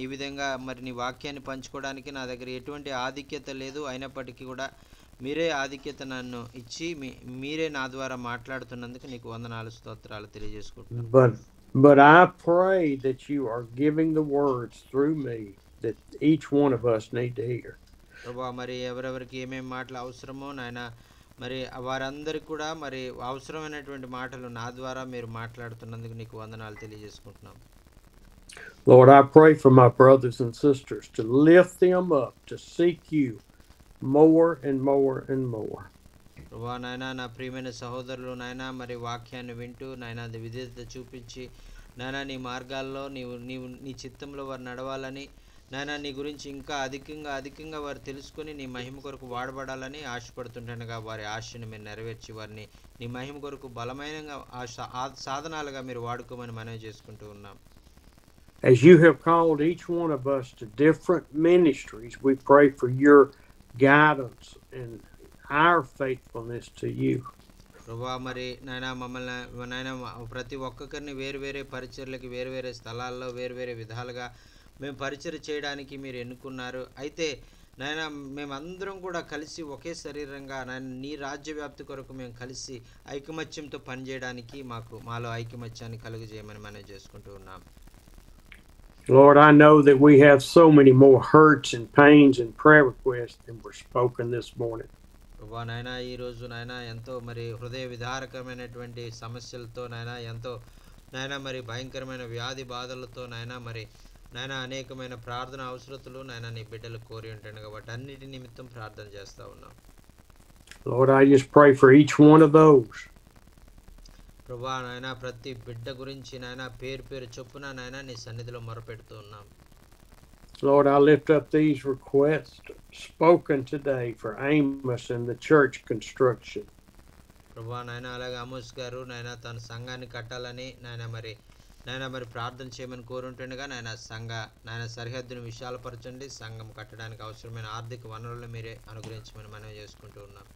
ఈ విధంగా మరి నీ వాక్యాన్ని పంచుకోవడానికి నా దగ్గర ఎటువంటి ఆధిక్యత లేదు, అయినప్పటికీ కూడా మీరే ఆధిక్యత నన్ను ఇచ్చి మీరే నా ద్వారా మాట్లాడుతున్నందుకు నీకు వందనాలు, స్తోత్రాలు తెలియజేసుకుంటున్నాను. But I pray that you are giving the words through me that each one of us need to hear. ప్రభువా, మరి ఎవరెవరికి ఏమేమి మాటలు అవసరమో నాయనా మరి వారందరికీ కూడా మరి అవసరమైనటువంటి మాటలు నా ద్వారా మీరు మాట్లాడుతున్నందుకు నీకు వందనాలు తెలియజేసుకుంటున్నాం. Lord, I pray for my brothers and sisters to lift them up to seek you more and more and more. ప్రభువా, నాయనా నా ప్రియమైన సహోదరులు నాయనా మరి వాక్యాన్ని వింటూ నాయనా అది విధేయత చూపించి నాయనా నీ మార్గాల్లో నీ చిత్తంలో వారు నడవాలని నాయనా నీ గురించి ఇంకా అధికంగా వారు తెలుసుకొని నీ మహిమ కొరకు వాడబడాలని ఆశపడుతుండగా వారి ఆశను మీరు నెరవేర్చి వారిని నీ మహిమ కొరకు బలమైన సాధనాలుగా మీరు వాడుకోమని మనవి చేసుకుంటూ ఉన్నాం. As you have called each one of us to different ministries, we pray for your guidance and our faithfulness to you. ప్రభా మరి నాయన మమ్మల్ని నాయన ప్రతి ఒక్కొక్కరిని వేరు వేరే పరిచర్లకి వేరు వేరే స్థలాల్లో వేరు వేరే విధాలుగా మేము పరిచయం చేయడానికి మీరు ఎన్నుకున్నారు. అయితే నాయన మేమందరం కూడా కలిసి ఒకే శరీరంగా నాయన నీ రాజ్య వ్యాప్తి కొరకు మేము కలిసి ఐకమత్యంతో పనిచేయడానికి మాలో ఐకమత్యాన్ని కలుగజేయమని మనం చేసుకుంటూ ఉన్నాం. Lord, I know that we have so many more hurts and pains and prayer requests than were spoken this morning. ప్రభా నాయన ఈరోజు నాయన ఎంతో మరి హృదయ విదారకమైనటువంటి సమస్యలతో నాయన ఎంతో నాయన మరి భయంకరమైన వ్యాధి బాధలతో నాయన మరి నాయన అనేకమైన ప్రార్థన అవసరతలు నాయన నీ బిడ్డలు కోరి ఉంటాను కాబట్టి అన్నిటి నిమిత్తం ప్రార్థన చేస్తూ ఉన్నాం. Lord, I just pray for each one of those. ప్రభా నాయన ప్రతి బిడ్డ గురించి నాయన పేరు పేరు చొప్పున నాయన నీ సన్నిధిలో మొరపెడుతూ ఉన్నాం. Lord, I lift up these requests spoken today for Amos and the church construction. ప్రభా నాయన అలాగే ఆమోస్ గారు నాయన తన సంఘాన్ని కట్టాలని నాయన మరి ప్రార్థన చేయమని కోరుంటుండగా నాయన సరిహద్దును విశాలపరచండి, సంఘం కట్టడానికి అవసరమైన ఆర్థిక వనరులను మీరే అనుగ్రహించమని మనం చేసుకుంటూ ఉన్నాం.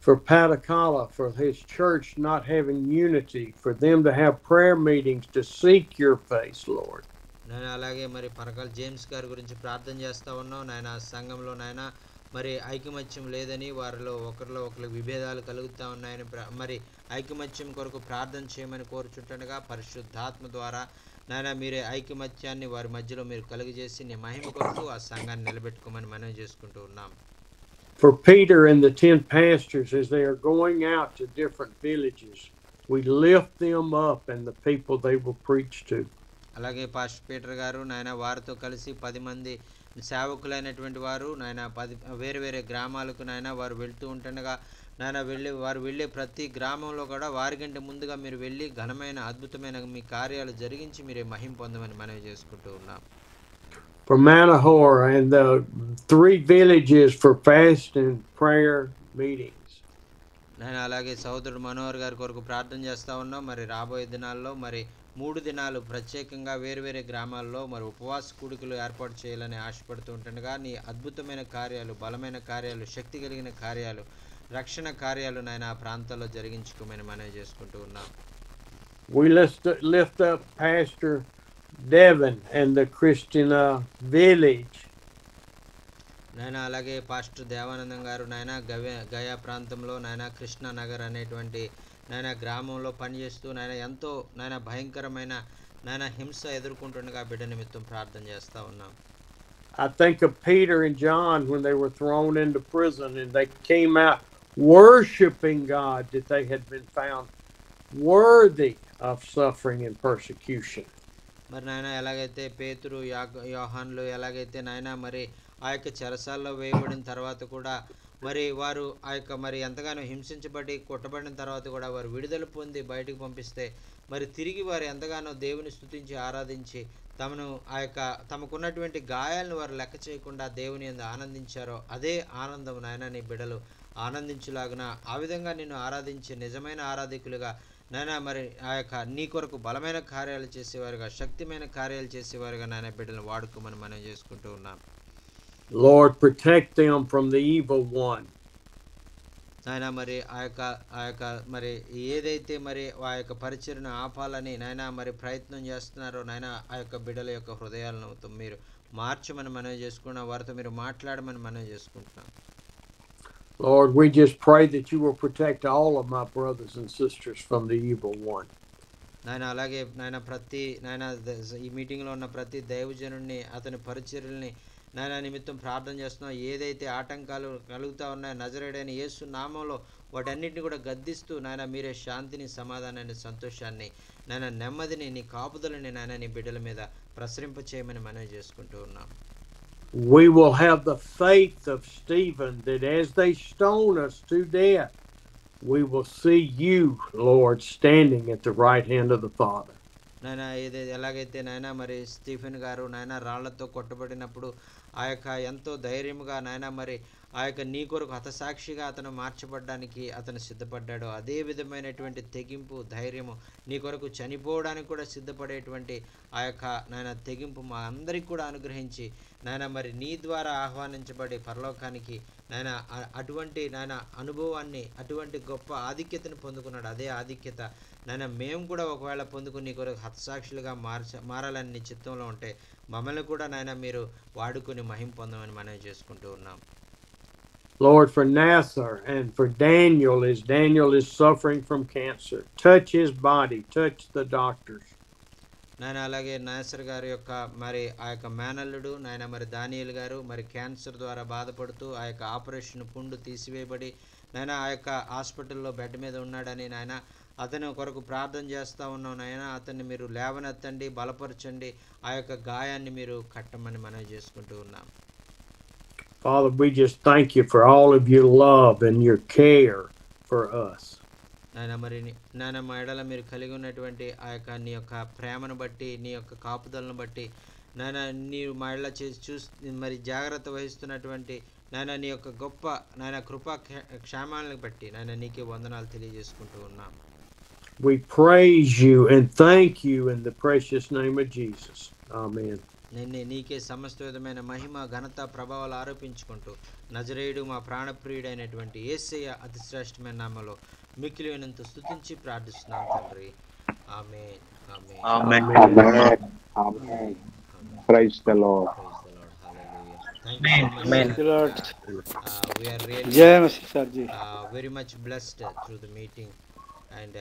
For Patakala, for his church not having unity, for them to have prayer meetings to seek your face, Lord. నేను అలాగే మరి పరకాల జేమ్స్ గారి గురించి ప్రార్థన చేస్తూ ఉన్నాం. నాయన సంఘంలో నాయన మరి ఐకమత్యం లేదని వారిలో ఒకరికి విభేదాలు కలుగుతూ ఉన్నాయని మరి ఐకమత్యం కొరకు ప్రార్థన చేయమని కోరుచుంటుండగా పరిశుద్ధాత్మ ద్వారా నాయన మీరే ఐకమత్యాన్ని వారి మధ్యలో మీరు కలుగజేసి నీ మహిమ కొరకు ఆ సంఘాన్ని నిలబెట్టుకోమని మనం చేసుకుంటూ ఉన్నాం. For Peter and the 10 pastors as they are going out to different villages, we lift them up and the people they will preach to. అలాగే పాస్టర్ పీటర్ గారు నాయన వారితో కలిసి 10 మంది సేవకులైనటువంటి వారు నాయన వేరే వేరే గ్రామాలకు నాయన వారు వెళ్తూ ఉంటుండగా నాయన వారు వెళ్ళే ప్రతి గ్రామంలో కూడా వారికంటే ముందుగా మీరు వెళ్ళి ఘనమైన అద్భుతమైన మీ కార్యాలు జరిగించి మీరే మహిమ పొందమని మనవి చేసుకుంటూ ఉన్నాం. For Manahor and the 3 villages for fast and prayer meetings. నేను అలాగే సోదరుడు మనోహర్ గారి కొరకు ప్రార్థన చేస్తూ ఉన్నాం. మరి రాబోయే దినాల్లో మరి 3 దినాలు ప్రత్యేకంగా వేరువేరే గ్రామాల్లో మరి ఉపవాస కూడికలు ఏర్పాటు చేయాలని ఆశపడుతూ ఉంటుండగా నీ అద్భుతమైన కార్యాలు, బలమైన కార్యాలు, శక్తి కలిగిన కార్యాలు, రక్షణ కార్యాలు నాయన ఆ ప్రాంతాల్లో జరిగించుకోమని మనవి చేసుకుంటూ ఉన్నాం. We lift up Pastor Devin and the Christian village. నాయన అలాగే పాస్టర్ దేవానందం గారు నాయన గయా ప్రాంతంలో నాయన కృష్ణ నగర్ అనేటువంటి నాయన గ్రామంలో పనిచేస్తూ నాయన ఎంతో నాయన భయంకరమైన నాయన హింస ఎదుర్కొంటుండగా బిడ్డ నిమిత్తం ప్రార్థన చేస్తూ ఉన్నాం. I think of Peter and John when they were thrown into prison and they came out worshiping God that they had been found worthy of suffering and persecution. మరి నాయన ఎలాగైతే పేతురు యోహాన్లు ఎలాగైతే నాయన మరి ఆ యొక్క చెరసాల్లో వేయబడిన తర్వాత కూడా మరి వారు ఆ యొక్క మరి ఎంతగానో హింసించబడి కొట్టబడిన తర్వాత కూడా వారు విడుదల పొంది బయటకు పంపిస్తే మరి తిరిగి వారు ఎంతగానో దేవుని స్తుతించి ఆరాధించి తమకున్నటువంటి గాయాలను వారు లెక్క చేయకుండా దేవుని యందు ఆనందించారో అదే ఆనందం నాయన నీ బిడ్డలు ఆనందించులాగున ఆ విధంగా నిన్ను ఆరాధించి నిజమైన ఆరాధికులుగా నాయన మరి ఆ యొక్క నీ కొరకు బలమైన కార్యాలు చేసేవారుగా శక్తిమైన కార్యాలు చేసేవారుగా నాయన బిడ్డలను వాడుకోమని మనం చేసుకుంటూ ఉన్నాం. Lord, protect them from the evil one. నాయన మరి ఆ యొక్క మరి ఏదైతే మరి ఆ యొక్క పరిచర్ను ఆపాలని నాయన మరి ప్రయత్నం చేస్తున్నారో నాయన ఆ యొక్క బిడ్డల యొక్క హృదయాలను మీరు మార్చమని మనం చేసుకున్నాం, వారితో మీరు మాట్లాడమని మనం చేసుకుంటున్నాం. Lord, we just pray that you will protect all of my brothers and sisters from the evil one. నాయన అలాగే నాయన ప్రతి నాయన ఈ మీటింగ్లో ఉన్న ప్రతి దైవజనుడిని అతని పరిచర్యల్ని నాయన నిమిత్తం ప్రార్థన చేస్తున్నాం. ఏదైతే ఆటంకాలు కలుగుతూ ఉన్నాయో నజరేయుడైన యేసు నామంలో వాటన్నిటిని కూడా గద్దిస్తూ నాయన మీరే శాంతిని, సమాధానాన్ని, సంతోషాన్ని, నాయన నెమ్మదిని, నీ కాపుదలని నాయన నీ బిడ్డల మీద ప్రసరింప చేయమని మనవి చేసుకుంటూ ఉన్నాం. We will have the faith of Stephen that as they stone us to death, we will see you, Lord, standing at the right hand of the Father. నాయన ఎలాగైతే నాయన మరి స్టీఫెన్ గారు నాయన రాళ్లతో కొట్టబడినప్పుడు ఆ యొక్క ఎంతో ధైర్యముగా నాయన మరి ఆ యొక్క నీ కొరకు హతసాక్షిగా అతను మార్చబడ్డానికి అతను సిద్ధపడ్డాడో అదే విధమైనటువంటి తెగింపు ధైర్యము నీ కొరకు చనిపోవడానికి కూడా సిద్ధపడేటువంటి ఆ యొక్క నాయన తెగింపు మా అందరికి కూడా అనుగ్రహించి నాయన మరి నీ ద్వారా ఆహ్వానించబడి పరలోకానికి నాయన అటువంటి నాయన అనుభవాన్ని అటువంటి గొప్ప ఆధిక్యతను పొందుకున్నాడు. అదే ఆధిక్యత నాయన మేము కూడా ఒకవేళ పొందుకుని నీ కొరకు హతసాక్షులుగా మారాలని నీ చిత్తంలో ఉంటే మమ్మల్ని కూడా నాయన మీరు వాడుకొని మహిమ పొందమని మనవి చేసుకుంటూ ఉన్నాం. Lord, for Nasser and for Daniel, as Daniel is suffering from cancer, touch his body, touch the doctors. నాయన అలాగే నాసర్ గారి యొక్క మరి ఆ యొక్క మేనల్లుడు నాయన మరి దానియేలు గారు మరి క్యాన్సర్ ద్వారా బాధపడుతూ ఆ యొక్క ఆపరేషన్ పుండు తీసివేయబడి నాయన ఆ యొక్క హాస్పిటల్లో బెడ్ మీద ఉన్నాడని నాయన అతని కొరకు ప్రార్థన చేస్తూ ఉన్నాం. నాయన అతన్ని మీరు లేవనెత్తండి, బలపరచండి, ఆ యొక్క గాయాన్ని మీరు కట్టమని మనం చేసుకుంటూ ఉన్నాం. Father, we just thank you for all of your love and your care for us. నాయన మరి నాయన మా ఎడల మీరు కలిగి ఉన్నటువంటి ఆ యొక్క నీ యొక్క ప్రేమను బట్టి నీ యొక్క కాపుదలను బట్టి నాయన నీవు మా ఎడల మరి జాగ్రత్త వహిస్తున్నటువంటి నాయన నీ యొక్క గొప్ప నాయన కృపా క్షేమాలను బట్టి నాయన నీకే వందనాలు తెలియజేసుకుంటూ ఉన్నాం. We praise you and thank you in the precious name of Jesus. Amen. నీకే సమస్త విధమైన మహిమ ఘనత ప్రభావాలు ఆరోపించుకుంటూ నజరేయుడు మా ప్రాణప్రియుడైనటువంటి యేసయ్య అతి శ్రేష్టమైన నామములో మిక్కిలి వినంత స్తుతించి ప్రార్థిస్తున్నాం తండ్రి. ఆమేన్. ఆమేన్. Amen. Amen. Praise the Lord. Thank you so much. We are really very much blessed through the meeting, and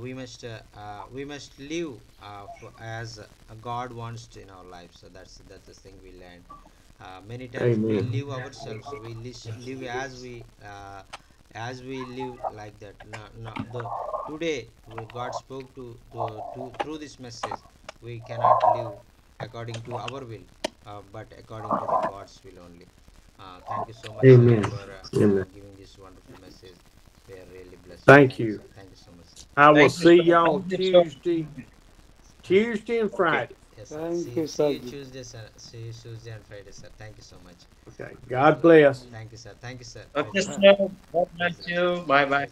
we must live as God wants to in our lives. So that's the thing we learned. Many times we live ourselves. We live as we live like that. Today God spoke to through this message. We cannot live according to our will, but according to the God's will only. Thank you so much for giving this wonderful message. We are really blessed. Thank you. Thank you so much. I will see y'all Tuesday and Friday. Yes, sir. See you Tuesday, sir. See you Tuesday and Friday, sir. Thank you so much. Okay. God bless. Thank you, sir. Thank you, sir. Okay, sir. God bless you. Bye bye.